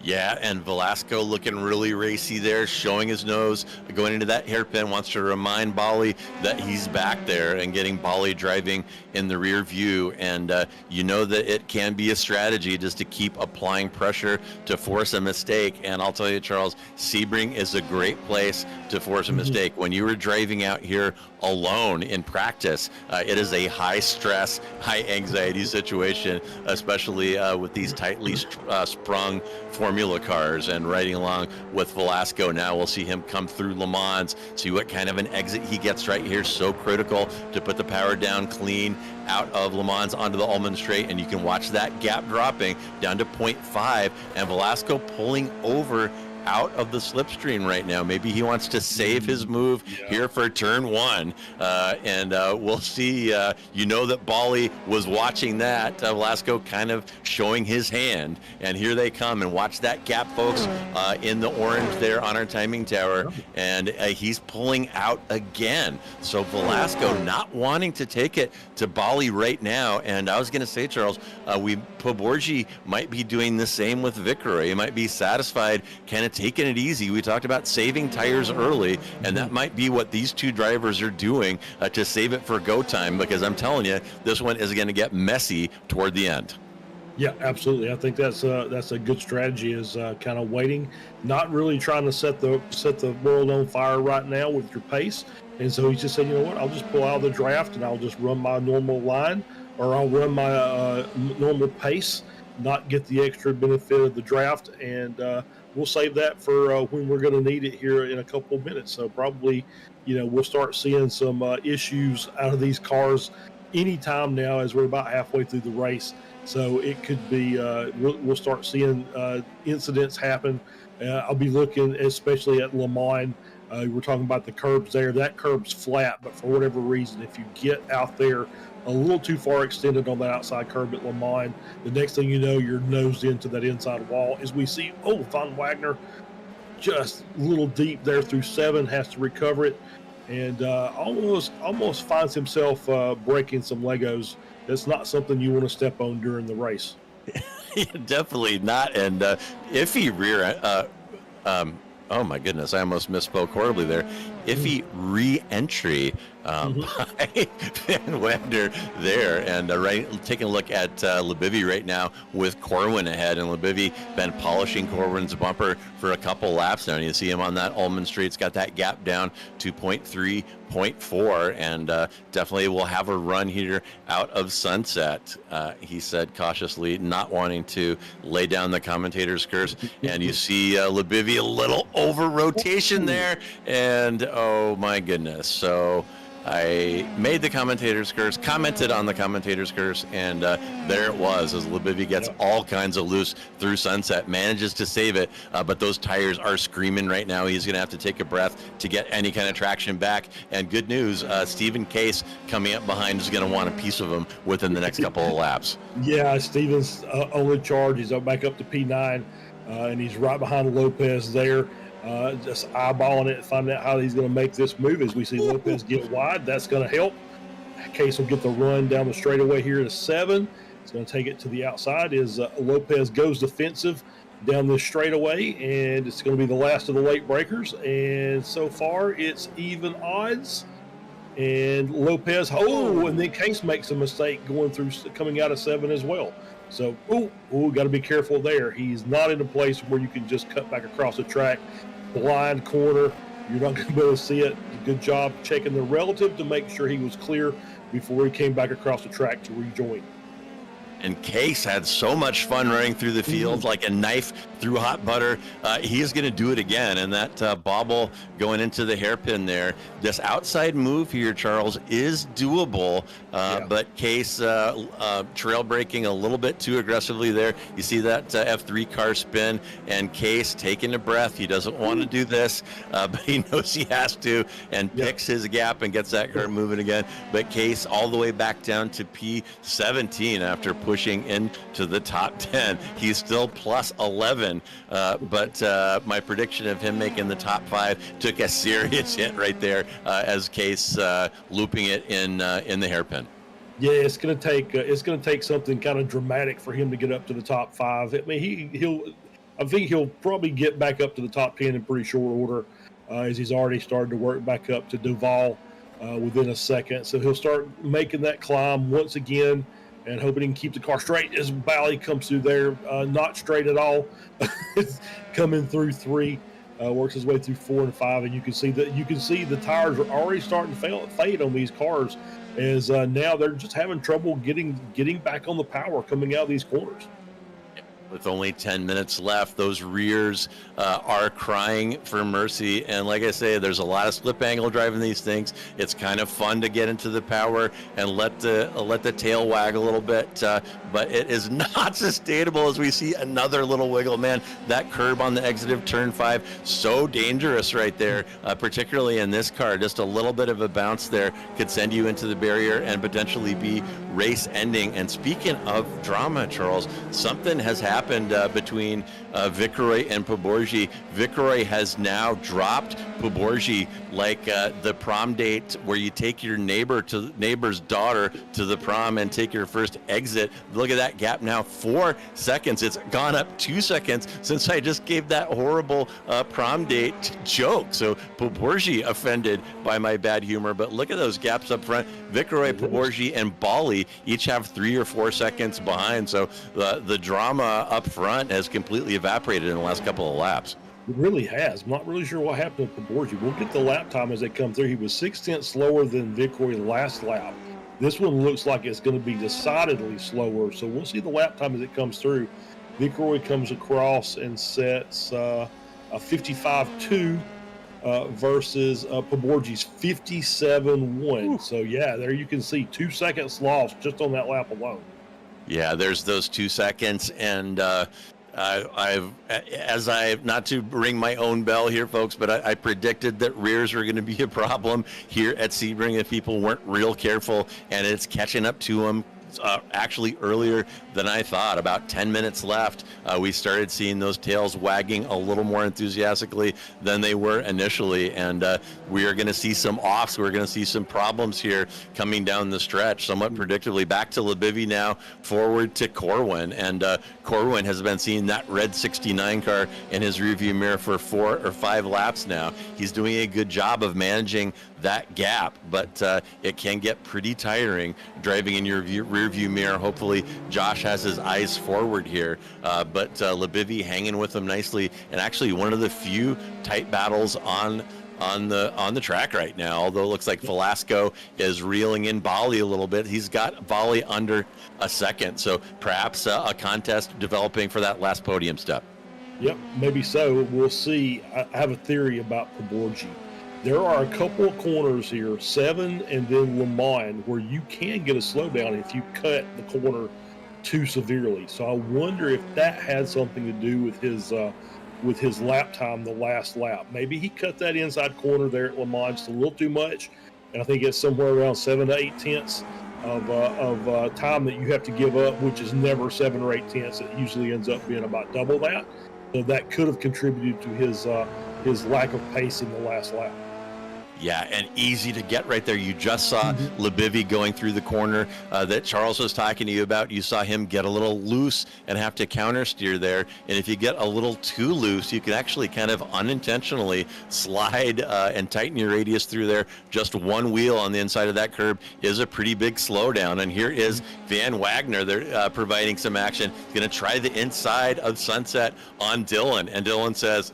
Yeah, and Velasco looking really racy there, showing his nose, going into that hairpin, wants to remind Bali that he's back there and getting Bali driving in the rear view. And you know that it can be a strategy just to keep applying pressure to force a mistake. And I'll tell you, Charles, Sebring is a great place to force a mistake. When you were driving out here alone in practice, it is a high stress, high anxiety situation, especially with these tightly sprung Formula cars. And riding along with Velasco now, we'll see him come through Le Mans, see what kind of an exit he gets right here. So critical to put the power down clean out of Le Mans onto the Ullman Straight, and you can watch that gap dropping down to 0.5, and Velasco pulling over out of the slipstream right now. Maybe he wants to save his move here for turn 1, and we'll see. You know that Bali was watching that. Velasco kind of showing his hand, and here they come. And watch that gap, folks, in the orange there on our timing tower, and he's pulling out again. So Velasco not wanting to take it to Bali right now. And I was going to say, Charles, Primorzy might be doing the same with Vicroy. He might be satisfied, kind of taking it easy. We talked about saving tires early, and that might be what these two drivers are doing to save it for go time, because I'm telling you, this one is going to get messy toward the end. Yeah, absolutely. I think that's a good strategy, is kind of waiting, not really trying to set the world on fire right now with your pace. And so he just said, you know what, I'll just pull out of the draft and I'll just run my normal line, or I'll run my normal pace, not get the extra benefit of the draft, and we'll save that for when we're going to need it here in a couple of minutes. So probably, we'll start seeing some issues out of these cars anytime now as we're about halfway through the race. So it could be, we'll start seeing incidents happen. I'll be looking especially at Le Mans We're talking about the curbs there. That curb's flat, but for whatever reason, if you get out there a little too far extended on that outside curb at Le Mans, the next thing you know, you're nosed into that inside wall. As we see, Von Wagner just a little deep there through 7, has to recover it, and almost finds himself breaking some Legos. That's not something you want to step on during the race. Definitely not. And iffy rear, oh my goodness, I almost misspoke horribly there. Iffy re-entry by Van Wagner there. And taking a look at Lebivy right now with Corwin ahead. And Lebivy been polishing Corwin's bumper for a couple laps now. And you see him on that Ullman Street. It's got that gap down to 0.3, 0.4, and definitely will have a run here out of Sunset. He said cautiously, not wanting to lay down the commentator's curse. And you see Lebivy a little over rotation there. And oh my goodness. So I made the commentator's curse, commented on the commentator's curse, and there it was as Lebivy gets all kinds of loose through Sunset, manages to save it, but those tires are screaming right now. He's going to have to take a breath to get any kind of traction back. And good news, Stephen Case coming up behind is going to want a piece of him within the next couple of laps. Yeah, Stephen's on the charge. He's back up to P9, and he's right behind Lopez there. Just eyeballing it and finding out how he's going to make this move. As we see Lopez get wide, that's going to help. Case will get the run down the straightaway here to 7. It's going to take it to the outside as Lopez goes defensive down this straightaway, and it's going to be the last of the late breakers. And so far, it's even odds. And Lopez, and then Case makes a mistake coming out of 7 as well. So, got to be careful there. He's not in a place where you can just cut back across the track. Blind corner, you're not going to be able to see it. Good job checking the relative to make sure he was clear before he came back across the track to rejoin. And Case had so much fun running through the field like a knife through hot butter. He is going to do it again. And that bobble going into the hairpin there. This outside move here, Charles, is doable. But Case trail braking a little bit too aggressively there. You see that F-3 car spin, and Case taking a breath. He doesn't want to do this, but he knows he has to, and picks his gap and gets that car moving again. But Case all the way back down to P17 after pushing into the top 10. He's still plus 11, but my prediction of him making the top 5 took a serious hit right there as Case looping it in the hairpin. Yeah, it's going to take something kind of dramatic for him to get up to the top 5. I mean, I think he'll probably get back up to the top 10 in pretty short order, as he's already started to work back up to Duval within a second. So he'll start making that climb once again, and hoping he can keep the car straight as Bally comes through there. Not straight at all. Coming through 3, works his way through 4 and 5, and you can see the tires are already starting to fade on these cars, as now they're just having trouble getting back on the power coming out of these corners. With only 10 minutes left, those rears are crying for mercy. And like I say, there's a lot of slip angle driving these things. It's kind of fun to get into the power and let the tail wag a little bit, but it is not sustainable as we see another little wiggle. Man, that curb on the exit of turn 5, so dangerous right there, particularly in this car. Just a little bit of a bounce there could send you into the barrier and potentially be race ending. And speaking of drama, Charles, something has happened between Viceroy and Poborji. Viceroy has now dropped Poborji like the prom date where you take your neighbor's daughter to the prom and take your first exit. Look at that gap now, 4 seconds. It's gone up 2 seconds since I just gave that horrible prom date joke. So Poborji offended by my bad humor, but look at those gaps up front. Viceroy, Poborji, and Bali each have 3 or 4 seconds behind. So the drama up front has completely evaporated in the last couple of laps. It really has. I'm not really sure what happened to Poborji. We'll get the lap time as they come through. He was 6/10 slower than Viceroy last lap. This one looks like it's going to be decidedly slower, so we'll see the lap time as it comes through. Viceroy comes across and sets a 55.2 versus Poborji's 57.1. So yeah, there you can see 2 seconds lost just on that lap alone. Yeah, there's those 2 seconds, and Not to ring my own bell here, folks, but I predicted that rears were going to be a problem here at Sebring if people weren't real careful, and it's catching up to them. Actually earlier than I thought. About 10 minutes left, we started seeing those tails wagging a little more enthusiastically than they were initially, and we are going to see some offs. We're going to see some problems here coming down the stretch, somewhat predictably. Back to Lebivy now, forward to Corwin, and Corwin has been seeing that red 69 car in his rearview mirror for 4 or 5 laps now. He's doing a good job of managing that gap, but it can get pretty tiring driving in your rear view mirror. Hopefully Josh has his eyes forward here, but Lebivy hanging with him nicely, and actually one of the few tight battles on the track right now, although it looks like Velasco is reeling in Bali a little bit. He's got Bali under a second, so perhaps a contest developing for that last podium step. Yep, maybe so. We'll see. I have a theory about Poborgi. There are a couple of corners here, 7 and then Le Mans, where you can get a slowdown if you cut the corner too severely. So I wonder if that had something to do with his lap time, the last lap. Maybe he cut that inside corner there at Le Mans just a little too much, and I think it's somewhere around 7 to 8 tenths of time that you have to give up, which is never 7 or 8 tenths. It usually ends up being about double that. So that could have contributed to his lack of pace in the last lap. Yeah, and easy to get right there. You just saw Lebivy going through the corner that Charles was talking to you about. You saw him get a little loose and have to counter steer there. And if you get a little too loose, you can actually kind of unintentionally slide and tighten your radius through there. Just one wheel on the inside of that curb is a pretty big slowdown. And here is Van Wagner. They're providing some action. He's going to try the inside of Sunset on Dylan. And Dylan says,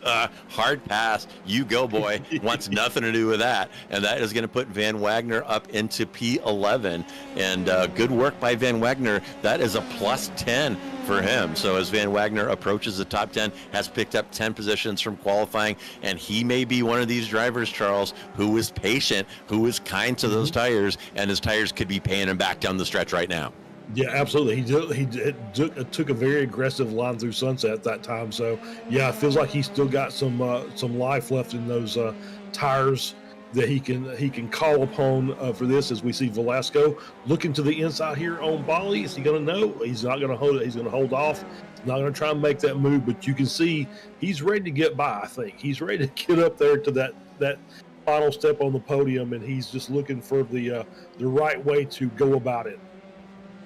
hard pass. You go, boy. Wants nothing to do with that. And that is going to put Van Wagner up into P11. And good work by Van Wagner. That is a plus 10 for him. So as Van Wagner approaches the top 10, has picked up 10 positions from qualifying, and he may be one of these drivers, Charles, who is patient, who is kind to those tires, and his tires could be paying him back down the stretch right now. Yeah, absolutely. He took a very aggressive line through Sunset at that time. So yeah, it feels like he's still got some life left in those tires that he can call upon for this. As we see Velasco looking to the inside here on Bali. Is he going to know? He's not going to hold it. He's going to hold off. He's not going to try and make that move, but you can see he's ready to get by. I think he's ready to get up there to that final step on the podium, and he's just looking for the right way to go about it.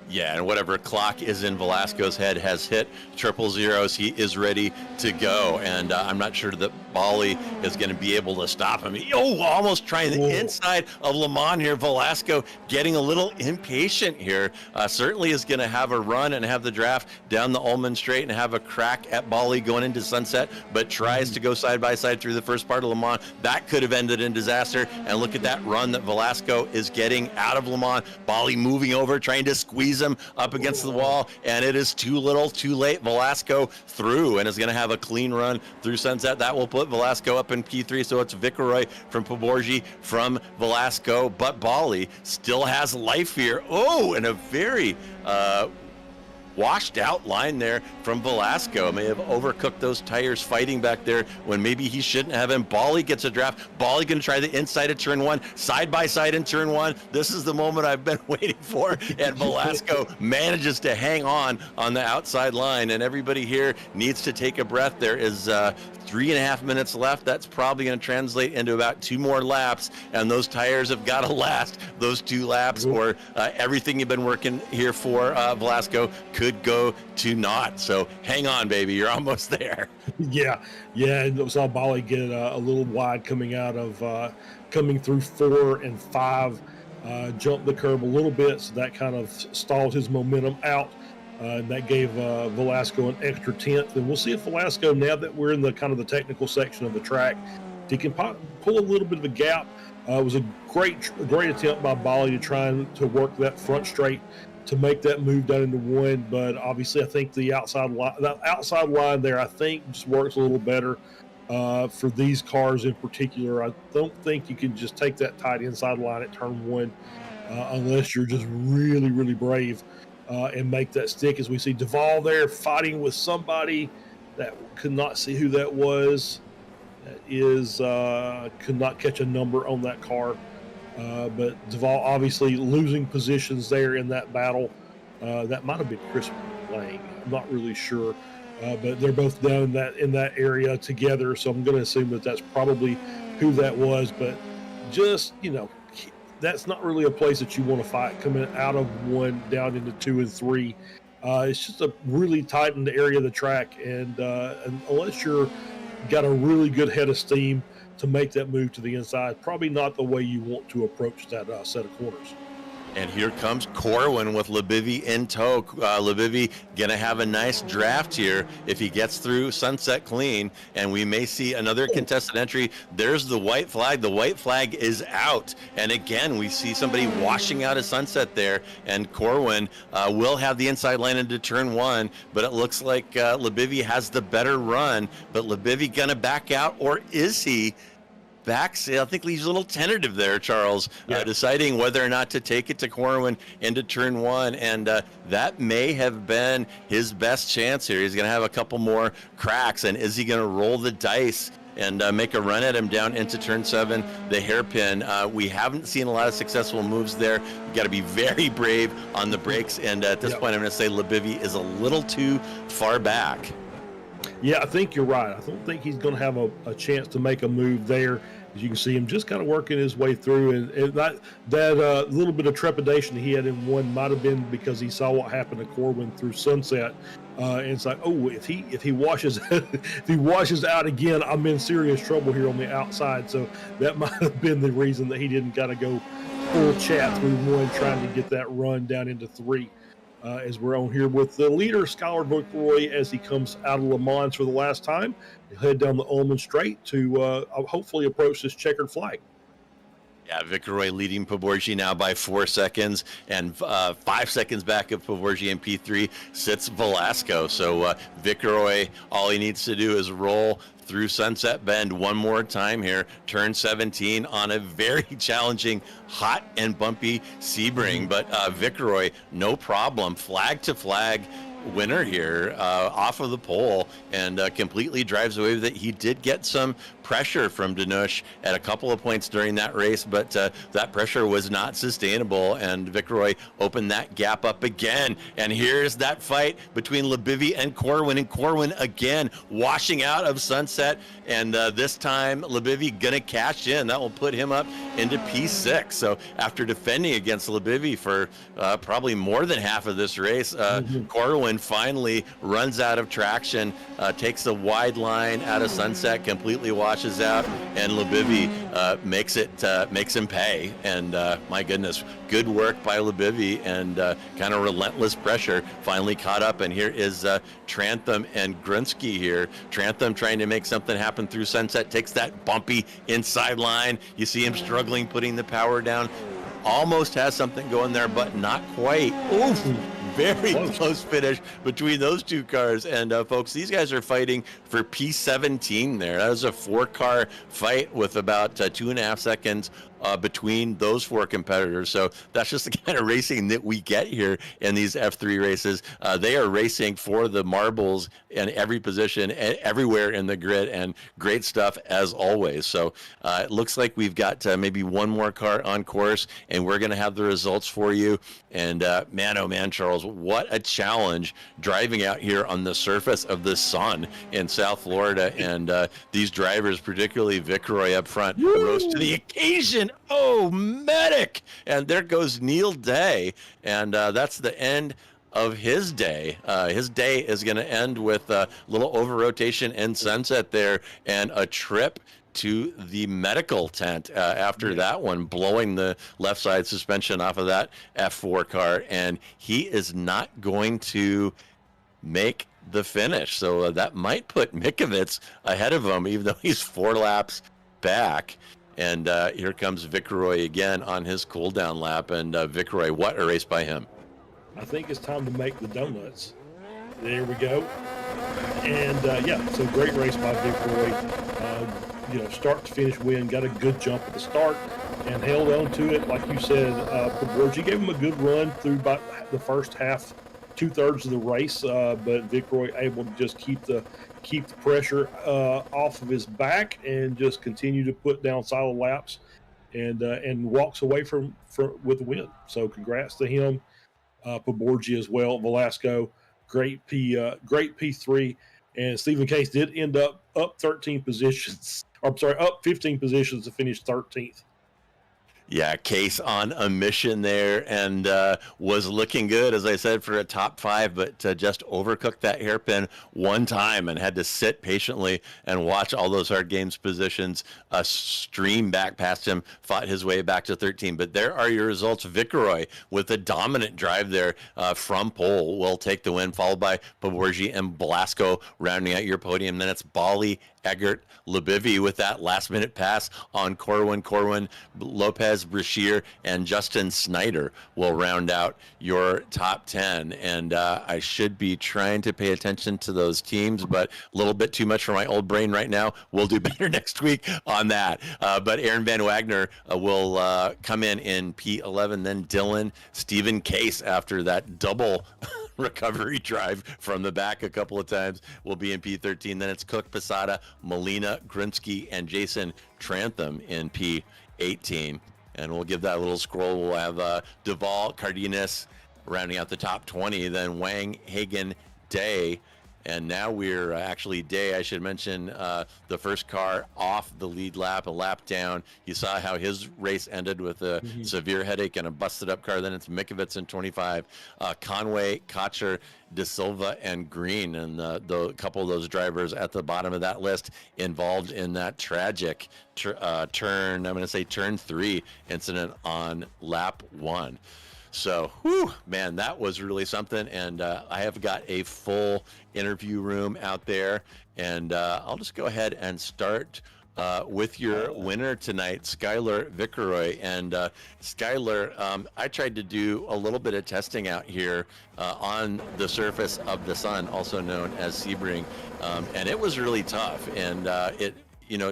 Yeah, and whatever clock is in Velasco's head has hit triple zeros. He is ready to go, and I'm not sure that Bali is going to be able to stop him. Almost trying the inside of Le Mans here. Velasco getting a little impatient here. Certainly is going to have a run and have the draft down the Ullman Straight and have a crack at Bali going into Sunset, but tries to go side by side through the first part of Le Mans. That could have ended in disaster, and look at that run that Velasco is getting out of Le Mans. Bali moving over, trying to squeeze him up against the wall, and it is too little too late. Velasco through and is going to have a clean run through Sunset. That will put Velasco up in P3, so it's Vicaroy from Poborgi from Velasco, but Bali still has life here. And a very washed out line there from Velasco. May have overcooked those tires fighting back there when maybe he shouldn't have. And Bali gets a draft. Bali going to try the inside of turn 1, side by side in turn 1. This is the moment I've been waiting for. And Velasco manages to hang on the outside line. And everybody here needs to take a breath. There is 3.5 minutes left. That's probably going to translate into about 2 more laps, and those tires have got to last those 2 laps, or everything you've been working here for, Velasco, could go to naught. So hang on, baby, you're almost there. Yeah. I saw Bali get a little wide coming out of coming through 4 and 5, jumped the curb a little bit, so that kind of stalled his momentum out. And that gave Velasco an extra 10th. And we'll see if Velasco, now that we're in the kind of the technical section of the track, he can pull a little bit of a gap. It was a great attempt by Bali to try to work that front straight to make that move down into 1. But obviously, I think the outside line there, I think, just works a little better for these cars in particular. I don't think you can just take that tight inside line at turn 1 unless you're just really, really brave. And make that stick, as we see Duvall there fighting with somebody. that could not see who that was. That is, could not catch a number on that car. But Duvall obviously losing positions there in that battle. That might have been Chris Lang. I'm not really sure. But they're both down in that area together. So I'm going to assume that that's probably who that was. But just, that's not really a place that you want to fight coming out of 1 down into 2 and 3. It's just a really tightened area of the track. And unless you're got a really good head of steam to make that move to the inside, probably not the way you want to approach that set of corners. And here comes Corwin with Lebivy in tow. Lebivy going to have a nice draft here if he gets through Sunset clean, and we may see another contested entry. There's the white flag. The white flag is out. And again, we see somebody washing out of Sunset there, and Corwin will have the inside line into turn 1, but it looks like Lebivy has the better run. But Lebivy going to back out, or is he? I think he's a little tentative there, Charles, deciding whether or not to take it to Corwin into turn 1, and that may have been his best chance here. He's going to have a couple more cracks, and is he going to roll the dice and make a run at him down into turn 7, the hairpin? We haven't seen a lot of successful moves there. You got to be very brave on the brakes, and at this point, I'm going to say Lebivy is a little too far back. Yeah, I think you're right. I don't think he's going to have a chance to make a move there. As you can see him just kind of working his way through, and that little bit of trepidation he had in 1 might have been because he saw what happened to Corwin through Sunset, and it's like, oh, if he washes if he washes out again, I'm in serious trouble here on the outside. So that might have been the reason that he didn't got to go full chat through 1, trying to get that run down into 3. As we're on here with the leader, Skylar Viceroy, as he comes out of Le Mans for the last time. He'll head down the Ullman Straight to hopefully approach this checkered flag. Yeah, Viceroy leading Poborgi now by 4 seconds, and 5 seconds back of Poborgi in P3 sits Velasco. So Viceroy, all he needs to do is roll through Sunset Bend one more time here, turn 17 on a very challenging, hot and bumpy Sebring. But Viceroy, no problem, flag to flag winner here off of the pole, and completely drives away with it. He did get some pressure from Danush at a couple of points during that race, but that pressure was not sustainable, and Viceroy opened that gap up again. And here's that fight between Lebivy and Corwin again washing out of Sunset, and this time Lebivy gonna cash in. That will put him up into P6. So after defending against Lebivy for probably more than half of this race, Corwin finally runs out of traction, takes the wide line out of Sunset, completely washes out, and Lebivy makes him pay. And my goodness, good work by Lebivy, and kind of relentless pressure finally caught up. And here is Trantham and Grunsky here. Trantham trying to make something happen through Sunset, takes that bumpy inside line. You see him struggling putting the power down. Almost has something going there, but not quite. Oof. Very close finish between those two cars. And folks, these guys are fighting for P17 there. That was a 4-car fight with about 2.5 seconds between those 4 competitors. So that's just the kind of racing that we get here in these F3 races. They are racing for the marbles in every position, everywhere in the grid, and great stuff as always. So it looks like we've got maybe one more car on course, and we're going to have the results for you. And man, oh man, Charles, what a challenge driving out here on the surface of the sun in South Florida. And these drivers, particularly Viceroy up front, rose to the occasion. Oh, medic! And there goes Neil Day. And that's the end of his day. His day is going to end with a little over rotation and Sunset there, and a trip to the medical tent after that one, blowing the left side suspension off of that F4 car. And he is not going to make the finish. So that might put Mikovits ahead of him, even though he's 4 laps back. And here comes Viceroy again on his cool down lap. And Viceroy, what a race by him. I think it's time to make the donuts. There we go. And yeah, so great race by Viceroy. Start to finish win, got a good jump at the start and held on to it. Like you said, Poborgi gave him a good run through about the first half, 2/3 of the race, but Viceroy able to just keep keep the pressure off of his back and just continue to put down solid laps, and walks away from with the win. So congrats to him, Paborgi as well, Velasco, great P3, and Stephen Case did end up 13 positions. I'm sorry, up 15 positions to finish 13th. Yeah, Case on a mission there, and was looking good, as I said, for a top 5, but just overcooked that hairpin one time and had to sit patiently and watch all those hard games positions stream back past him, fought his way back to 13. But there are your results. Viceroy with a dominant drive there from pole will take the win, followed by Paborgi and Blasco rounding out your podium. Then it's Bali, Eggert, Lebivy with that last-minute pass on Corwin, Lopez, Brashear, and Justin Snyder will round out your top 10. And I should be trying to pay attention to those teams, but a little bit too much for my old brain right now. We'll do better next week on that. But Aaron Van Wagner will come in P11, then Dylan, Stephen Case after that double recovery drive from the back a couple of times will be in P13. Then it's Cook, Posada, Molina, Grinsky, and Jason Trantham in P18. And we'll give that a little scroll. We'll have Duvall, Cardenas rounding out the top 20. Then Wang, Hagen, Day. And now we're actually Day. I should mention the first car off the lead lap, a lap down. You saw how his race ended with a severe headache and a busted up car. Then it's Mikovits in 25, Conway, Kocher, De Silva, and Green. And the couple of those drivers at the bottom of that list involved in that tragic turn 3 incident on lap 1. So, man, that was really something. And I have got a full interview room out there. And I'll just go ahead and start with your winner tonight, Skylar Viceroy. And Skylar, I tried to do a little bit of testing out here on the surface of the sun, also known as Sebring. And it was really tough. And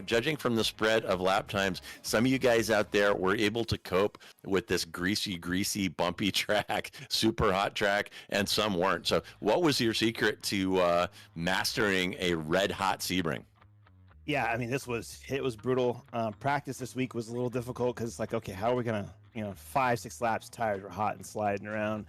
judging from the spread of lap times, some of you guys out there were able to cope with this greasy, bumpy track, super hot track, and some weren't. So what was your secret to mastering a red hot Sebring? Yeah, I mean, it was brutal. Practice this week was a little difficult because it's like, okay, how are we going to, 5-6 laps, tires were hot and sliding around.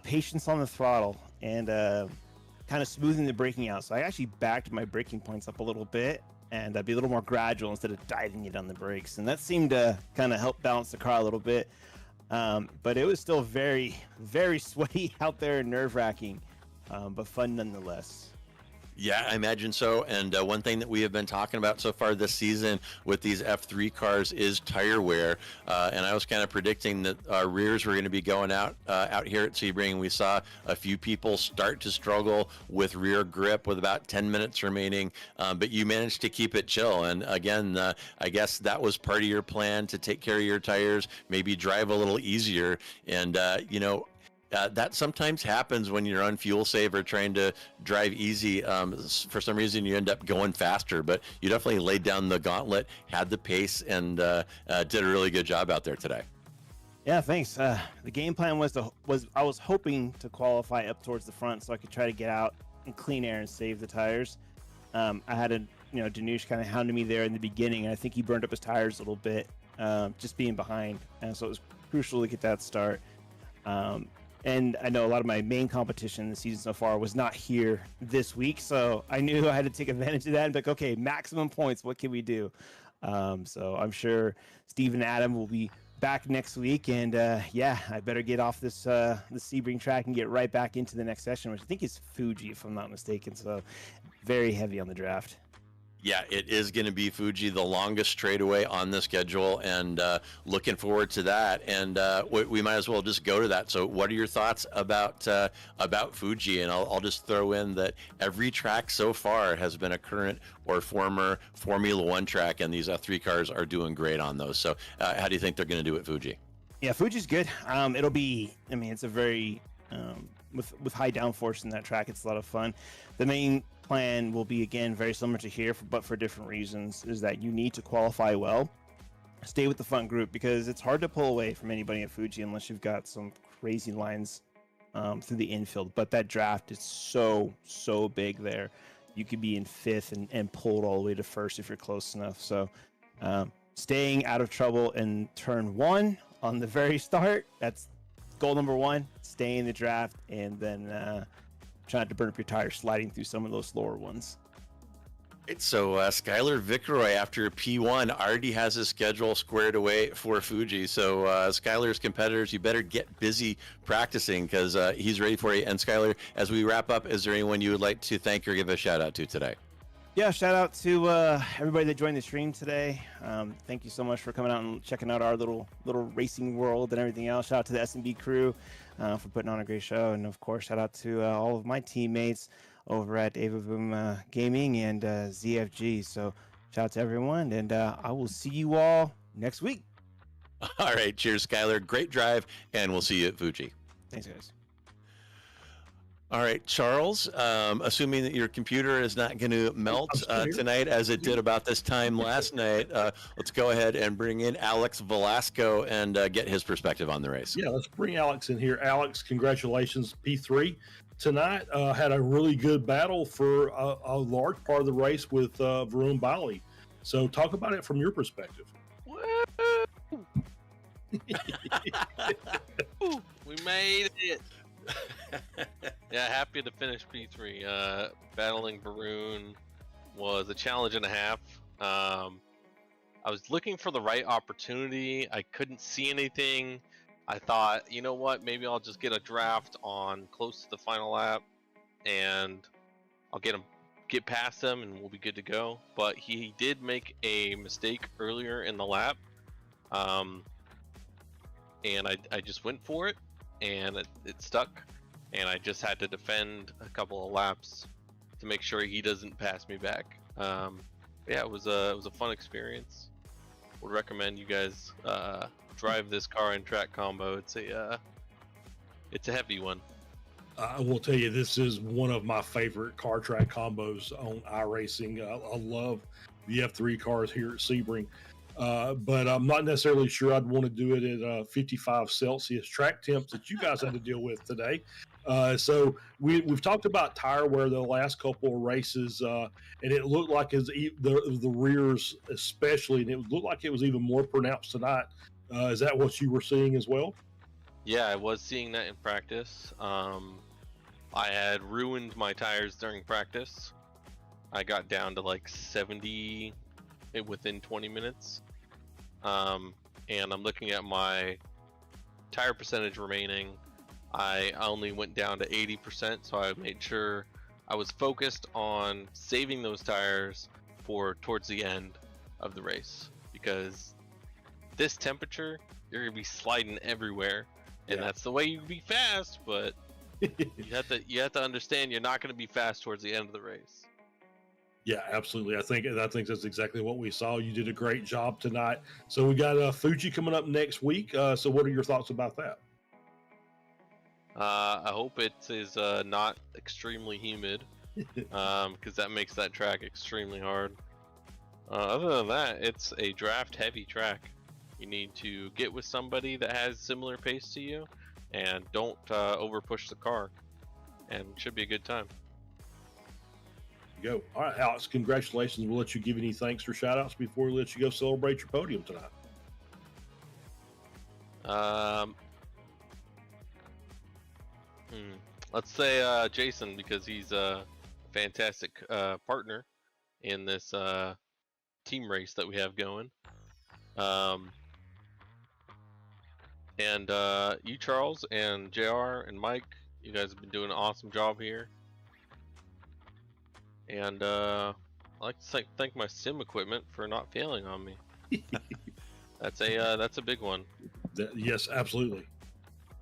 Patience on the throttle and kind of smoothing the braking out. So I actually backed my braking points up a little bit and be a little more gradual instead of diving it on the brakes. And that seemed to kind of help balance the car a little bit. But it was still very, very sweaty out there and nerve-wracking, but fun nonetheless. Yeah, I imagine so. And one thing that we have been talking about so far this season with these F3 cars is tire wear. And I was kind of predicting that our rears were going to be going out here at Sebring. We saw a few people start to struggle with rear grip with about 10 minutes remaining. But you managed to keep it chill. And again, I guess that was part of your plan to take care of your tires, maybe drive a little easier. And, that sometimes happens when you're on fuel save or trying to drive easy. For some reason, you end up going faster, but you definitely laid down the gauntlet, had the pace, and did a really good job out there today. Yeah, thanks. The game plan was I was hoping to qualify up towards the front so I could try to get out in clean air and save the tires. I had Danush kind of hounded me there in the beginning, and I think he burned up his tires a little bit, just being behind, and so it was crucial to get that start. And I know a lot of my main competition this season so far was not here this week, so I knew I had to take advantage of that and be like, okay, maximum points, what can we do? So I'm sure Steve and Adam will be back next week, and I better get off this the Sebring track and get right back into the next session, which I think is Fuji, if I'm not mistaken, so very heavy on the draft. Yeah, it is going to be Fuji, the longest straightaway on the schedule, and looking forward to that. And we might as well just go to that. So what are your thoughts about Fuji? And I'll just throw in that every track so far has been a current or former Formula One track, and these F3 cars are doing great on those. So how do you think they're going to do at Fuji? Yeah, Fuji's good. It'll be, it's a very, with high downforce in that track, it's a lot of fun. The main plan will be, again, very similar to here, but for different reasons, is that you need to qualify well, stay with the front group, because it's hard to pull away from anybody at Fuji unless you've got some crazy lines through the infield. But that draft is so big there. you could be in fifth and pulled all the way to first if you're close enough. So staying out of trouble in turn 1 on the very start, that's goal number 1. Stay in the draft, and then try not to burn up your tires sliding through some of those slower ones. So Skylar Vicroy, after P1, already has his schedule squared away for Fuji. So Skylar's competitors, you better get busy practicing because he's ready for you. And Skylar, as we wrap up, is there anyone you would like to thank or give a shout out to today? Yeah, shout out to everybody that joined the stream today. Thank you so much for coming out and checking out our little racing world and everything else. Shout out to the SMB crew for putting on a great show. And of course, shout out to all of my teammates over at Ava Boom Gaming and ZFG. So shout out to everyone, and I will see you all next week. All right, cheers, Skylar. Great drive, and we'll see you at Fuji. Thanks, guys. All right, Charles, assuming that your computer is not going to melt tonight as it did about this time last night, let's go ahead and bring in Alex Velasco and get his perspective on the race. Yeah, let's bring Alex in here. Alex, congratulations, P3. Tonight had a really good battle for a large part of the race with Varun Bali. So talk about it from your perspective. We made it. Yeah, happy to finish P3. Battling Varun was a challenge and a half. I was looking for the right opportunity. I couldn't see anything. I thought, you know what, maybe I'll just get a draft on close to the final lap and I'll get past him and we'll be good to go. But he did make a mistake earlier in the lap. And I just went for it and it stuck. And I just had to defend a couple of laps to make sure he doesn't pass me back. Yeah, it was a fun experience. Would recommend you guys drive this car and track combo. It's a heavy one. I will tell you, this is one of my favorite car track combos on iRacing. I love the F-3 cars here at Sebring, but I'm not necessarily sure I'd want to do it at 55 Celsius track temps that you guys had to deal with today. So we've talked about tire wear the last couple of races, and it looked like the rears especially, and it looked like it was even more pronounced tonight. Is that what you were seeing as well? Yeah, I was seeing that in practice. I had ruined my tires during practice. I got down to like 70 within 20 minutes. And I'm looking at my tire percentage remaining. I only went down to 80%, so I made sure I was focused on saving those tires for towards the end of the race, because this temperature, you're gonna be sliding everywhere, and that's the way you can be fast. But you have to understand you're not gonna be fast towards the end of the race. Yeah, absolutely. I think that's exactly what we saw. You did a great job tonight. So we got Fuji coming up next week. So what are your thoughts about that? I hope it is not extremely humid, because that makes that track extremely hard. Other than that, it's a draft heavy track. You need to get with somebody that has similar pace to you, and don't over push the car, and it should be a good time. Go. All right, Alex, congratulations. We'll let you give any thanks or shout outs before we let you go celebrate your podium tonight. Let's say Jason, because he's a fantastic partner in this team race that we have going. And you, Charles, and JR, and Mike, you guys have been doing an awesome job here. And I'd like to thank my sim equipment for not failing on me. That's a big one. Yes, absolutely.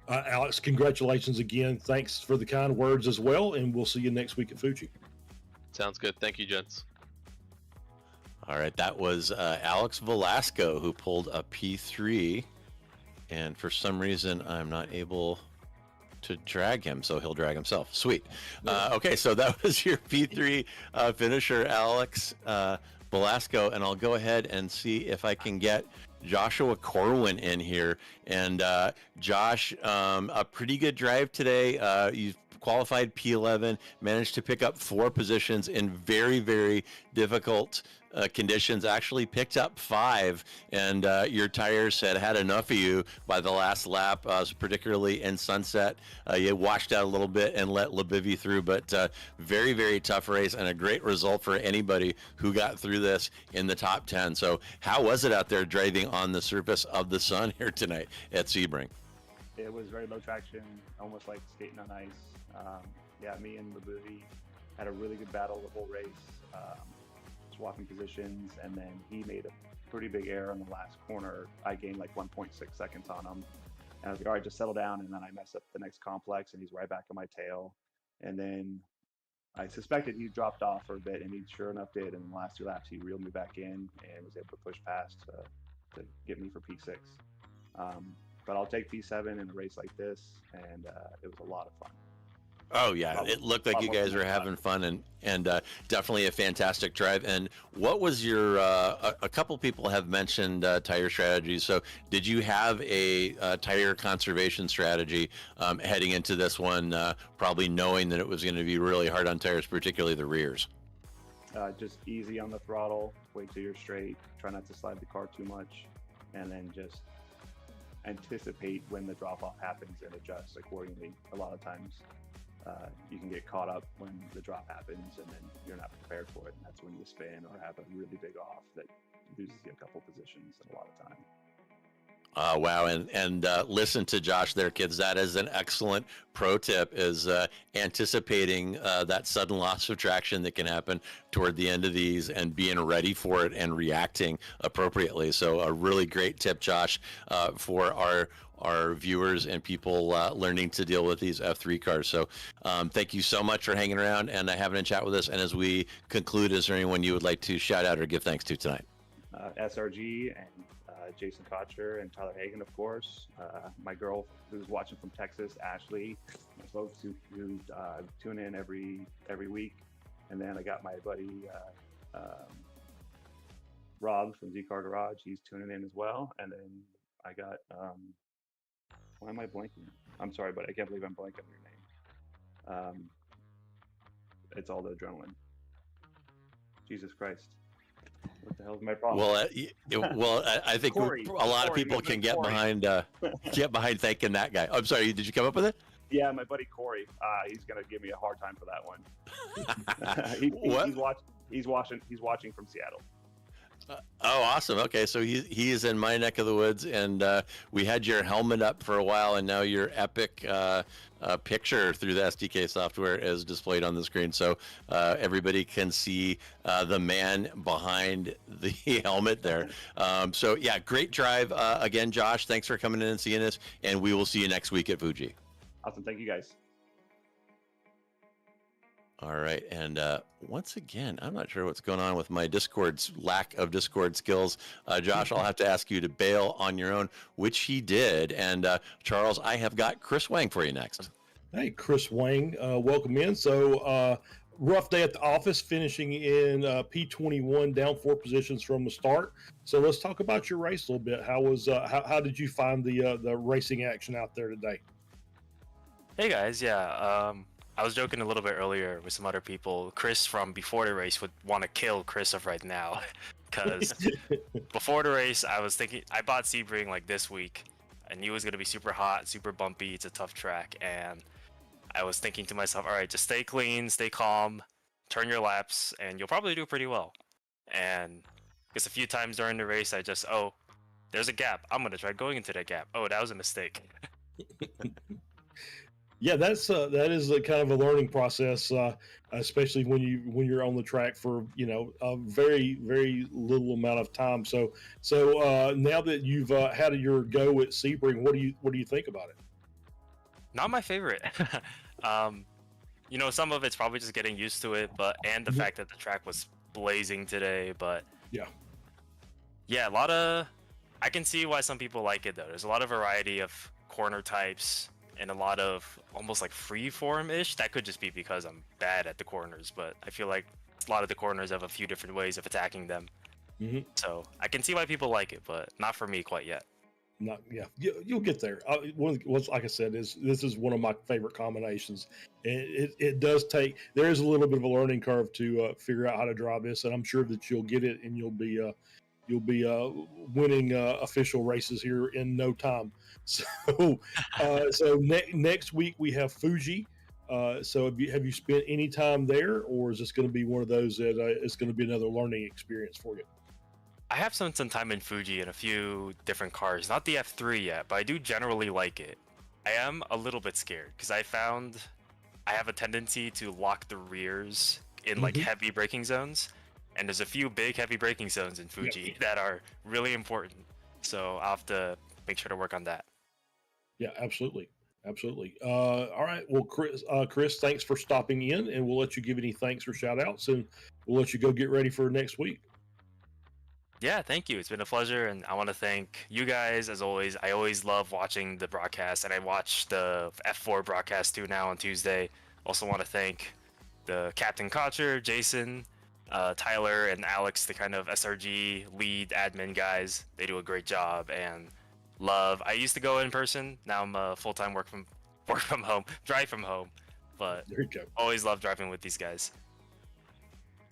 Alex, congratulations again. Thanks for the kind words as well, and we'll see you next week at Fuji. Sounds good. Thank you, gents. All right, that was Alex Velasco, who pulled a P3, and for some reason I'm not able to drag him, so he'll drag himself. Sweet. Okay, so that was your P3 finisher, Alex Velasco, and I'll go ahead and see if I can get Joshua Corwin in here. And Josh, a pretty good drive today. You qualified P11, managed to pick up 4 positions in very, very difficult conditions. Actually picked up 5, and your tires had enough of you by the last lap, particularly in Sunset. You washed out a little bit and let Labivy through, but very, very tough race and a great result for anybody who got through this in the top 10. So how was it out there driving on the surface of the sun here tonight at Sebring? It was very low traction, almost like skating on ice. Yeah, me and Labuvie had a really good battle the whole race, swapping positions, and then he made a pretty big error in the last corner. I gained like 1.6 seconds on him. And I was like, all right, just settle down. And then I mess up the next complex, and he's right back on my tail. And then I suspected he dropped off for a bit, and he sure enough did. And in the last 2 laps, he reeled me back in and was able to push past to get me for P6. But I'll take P7 in a race like this, and it was a lot of fun. Oh yeah, it looked like you guys were having fun, and definitely a fantastic drive. And what was your? A couple people have mentioned tire strategies. So did you have a tire conservation strategy heading into this one? Probably knowing that it was going to be really hard on tires, particularly the rears. Just easy on the throttle, wait till you're straight, try not to slide the car too much, and then just anticipate when the drop-off happens and adjust accordingly. A lot of times you can get caught up when the drop happens and then you're not prepared for it, and that's when you spin or have a really big off that loses you a couple positions and a lot of time. Wow, and listen to Josh there, kids. That is an excellent pro tip, is anticipating that sudden loss of traction that can happen toward the end of these and being ready for it and reacting appropriately. So a really great tip, Josh, for our viewers and people learning to deal with these F3 cars. So thank you so much for hanging around and having a chat with us. And as we conclude, is there anyone you would like to shout out or give thanks to tonight? SRG and Jason Kocher and Tyler Hagan, of course. My girl who's watching from Texas, Ashley. My folks who tune in every week. And then I got my buddy Rob from Z Car Garage. He's tuning in as well. And then I got why am I blanking? I'm sorry, but I can't believe I'm blanking on your name. It's all the adrenaline. Jesus Christ. What the hell is my problem? Well, I think Corey. a lot of Corey, people can get Corey. behind thanking that guy. I'm sorry, did you come up with it? Yeah, my buddy Corey. He's gonna give me a hard time for that one. What? He's watching from Seattle. Oh, awesome. Okay, so he is in my neck of the woods, and we had your helmet up for a while, and now your epic picture through the SDK software is displayed on the screen, so everybody can see the man behind the helmet there. So yeah, great drive again, Josh. Thanks for coming in and seeing us, and we will see you next week at Fuji. Awesome. Thank you, guys. All right, and once again, I'm not sure what's going on with my Discord's lack of Discord skills. Josh, I'll have to ask you to bail on your own, which he did. And Charles, I have got Chris Wang for you next. Hey, Chris Wang, welcome in. So, rough day at the office, finishing in P21, down 4 positions from the start. So let's talk about your race a little bit. How was how did you find the racing action out there today? Hey guys, yeah. I was joking a little bit earlier with some other people. Chris from before the race would want to kill Chris of right now, because before the race I was thinking I bought Sebring like this week. I knew it was gonna be super hot, super bumpy. It's a tough track, and I was thinking to myself, all right, just stay clean, stay calm, turn your laps, and you'll probably do pretty well. And because a few times during the race, I just, oh, there's a gap. I'm gonna try going into that gap. Oh, that was a mistake. Yeah, that is a kind of a learning process, especially when you're on the track for a very very little amount of time. So now that you've had your go at Sebring, what do you think about it? Not my favorite. Some of it's probably just getting used to it, and the fact that the track was blazing today. But yeah, I can see why some people like it though. There's a lot of variety of corner types and a lot of almost like free-form-ish. That could just be because I'm bad at the corners, but I feel like a lot of the corners have a few different ways of attacking them. So I can see why people like it, but not for me quite yet. Not yeah, you'll get there. Like I said, this is one of my favorite combinations. It does take, there is a little bit of a learning curve to figure out how to drive this, and I'm sure that you'll get it, and you'll be winning official races here in no time. So next week we have Fuji. So have you spent any time there, or is this going to be one of those that it's going to be another learning experience for you? I have spent some time in Fuji in a few different cars, not the F3 yet, but I do generally like it. I am a little bit scared because I found I have a tendency to lock the rears in like heavy braking zones, and there's a few big heavy braking zones in Fuji that are really important. So I'll have to make sure to work on that. Yeah, absolutely. All right. Well, Chris, thanks for stopping in, and we'll let you give any thanks or shout outs, and we'll let you go get ready for next week. Yeah, thank you. It's been a pleasure, and I want to thank you guys as always. I always love watching the broadcast, and I watch the F4 broadcast too now on Tuesday. Also want to thank the Captain Kocher, Jason, Tyler, and Alex, the kind of SRG lead admin guys. They do a great job, and love. I used to go in person. Now I'm a full-time drive from home, but there you go. Always love driving with these guys.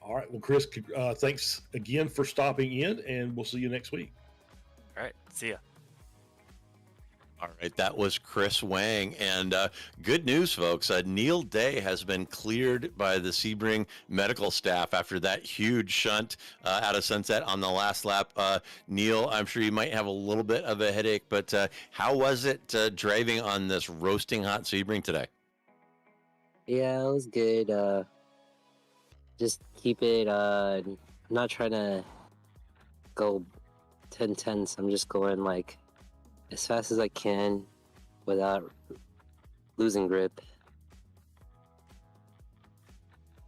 All right. Well, Chris, thanks again for stopping in, and we'll see you next week. All right. See ya. All right, that was Chris Wang. And good news, folks. Neil Day has been cleared by the Sebring medical staff after that huge shunt out of Sunset on the last lap. Neil, I'm sure you might have a little bit of a headache, but how was it driving on this roasting hot Sebring today? Yeah, it was good. Just keep it, I'm not trying to go 10 tenths. I'm just going like as fast as I can without losing grip.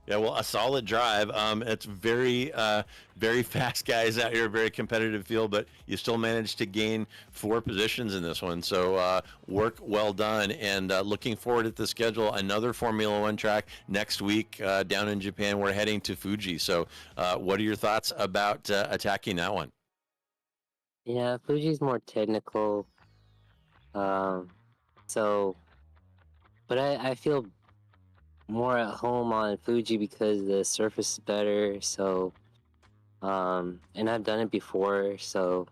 Yeah, well, a solid drive. It's very fast guys out here, very competitive field, but you still managed to gain 4 positions in this one. So work well done, and looking forward at the schedule. Another Formula One track next week down in Japan. We're heading to Fuji. So what are your thoughts about attacking that one? Yeah, Fuji's more technical. But I feel more at home on Fuji because the surface is better. So, and I've done it before, so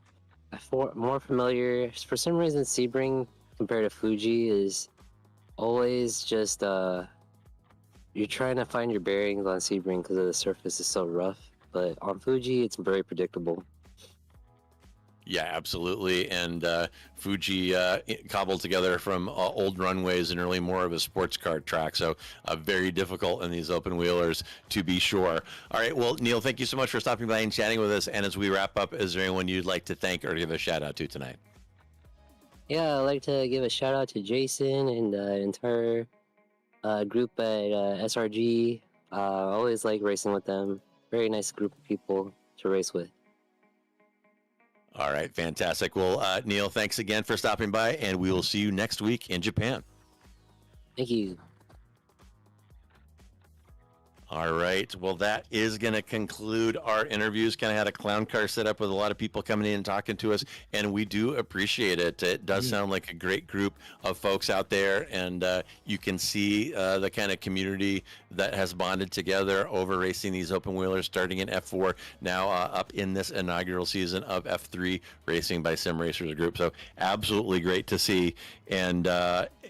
I'm more familiar. For some reason, Sebring compared to Fuji is always just you're trying to find your bearings on Sebring because the surface is so rough. But on Fuji, it's very predictable. Yeah, absolutely. And Fuji cobbled together from old runways and really more of a sports car track. So very difficult in these open wheelers, to be sure. All right. Well, Neil, thank you so much for stopping by and chatting with us. And as we wrap up, is there anyone you'd like to thank or give a shout out to tonight? Yeah, I'd like to give a shout out to Jason and the entire group at SRG. I always like racing with them. Very nice group of people to race with. All right, fantastic. Well, Neil, thanks again for stopping by, and we will see you next week in Japan. Thank you. All right. Well, that is going to conclude our interviews. Kind of had a clown car set up with a lot of people coming in and talking to us, and we do appreciate it. It does sound like a great group of folks out there, and you can see the kind of community that has bonded together over racing these open wheelers, starting in F4, now up in this inaugural season of F3 racing by Sim Racers Group. So absolutely great to see. And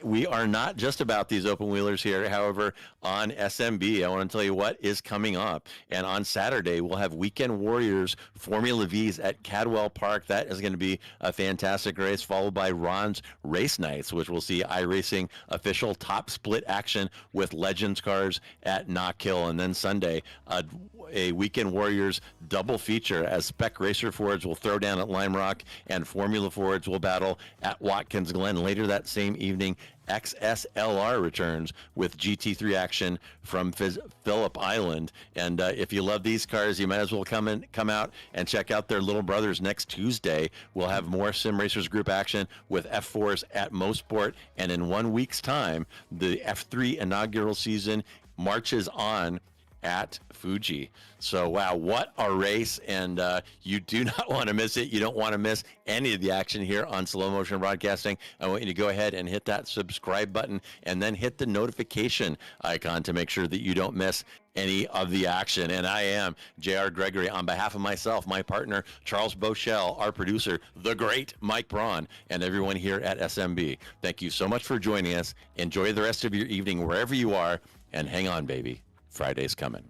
we are not just about these open wheelers here. However, on SMB, I want to tell you what is coming up. And on Saturday, we'll have Weekend Warriors Formula Vs at Cadwell Park. That is going to be a fantastic race, followed by Ron's Race Nights, which will see iRacing official top split action with Legends cars at Knock Hill. And then Sunday, a Weekend Warriors double feature as Spec Racer Fords will throw down at Lime Rock and Formula Fords will battle at Watkins Glen. Later that same evening, XSLR returns with GT3 action from Phillip Island. And if you love these cars, you might as well come out and check out their little brothers next Tuesday. We'll have more Sim Racers Group action with F4s at Mosport. And in 1 week's time, the F3 inaugural season marches on at Fuji. So, wow, what a race. And you do not want to miss it. You don't want to miss any of the action here on Slow Motion Broadcasting. I want you to go ahead and hit that subscribe button and then hit the notification icon to make sure that you don't miss any of the action. And I am J.R. Gregory on behalf of myself, my partner, Charles Bochelle, our producer, the great Mike Braun, and everyone here at SMB. Thank you so much for joining us. Enjoy the rest of your evening wherever you are, and hang on, baby. Friday's coming.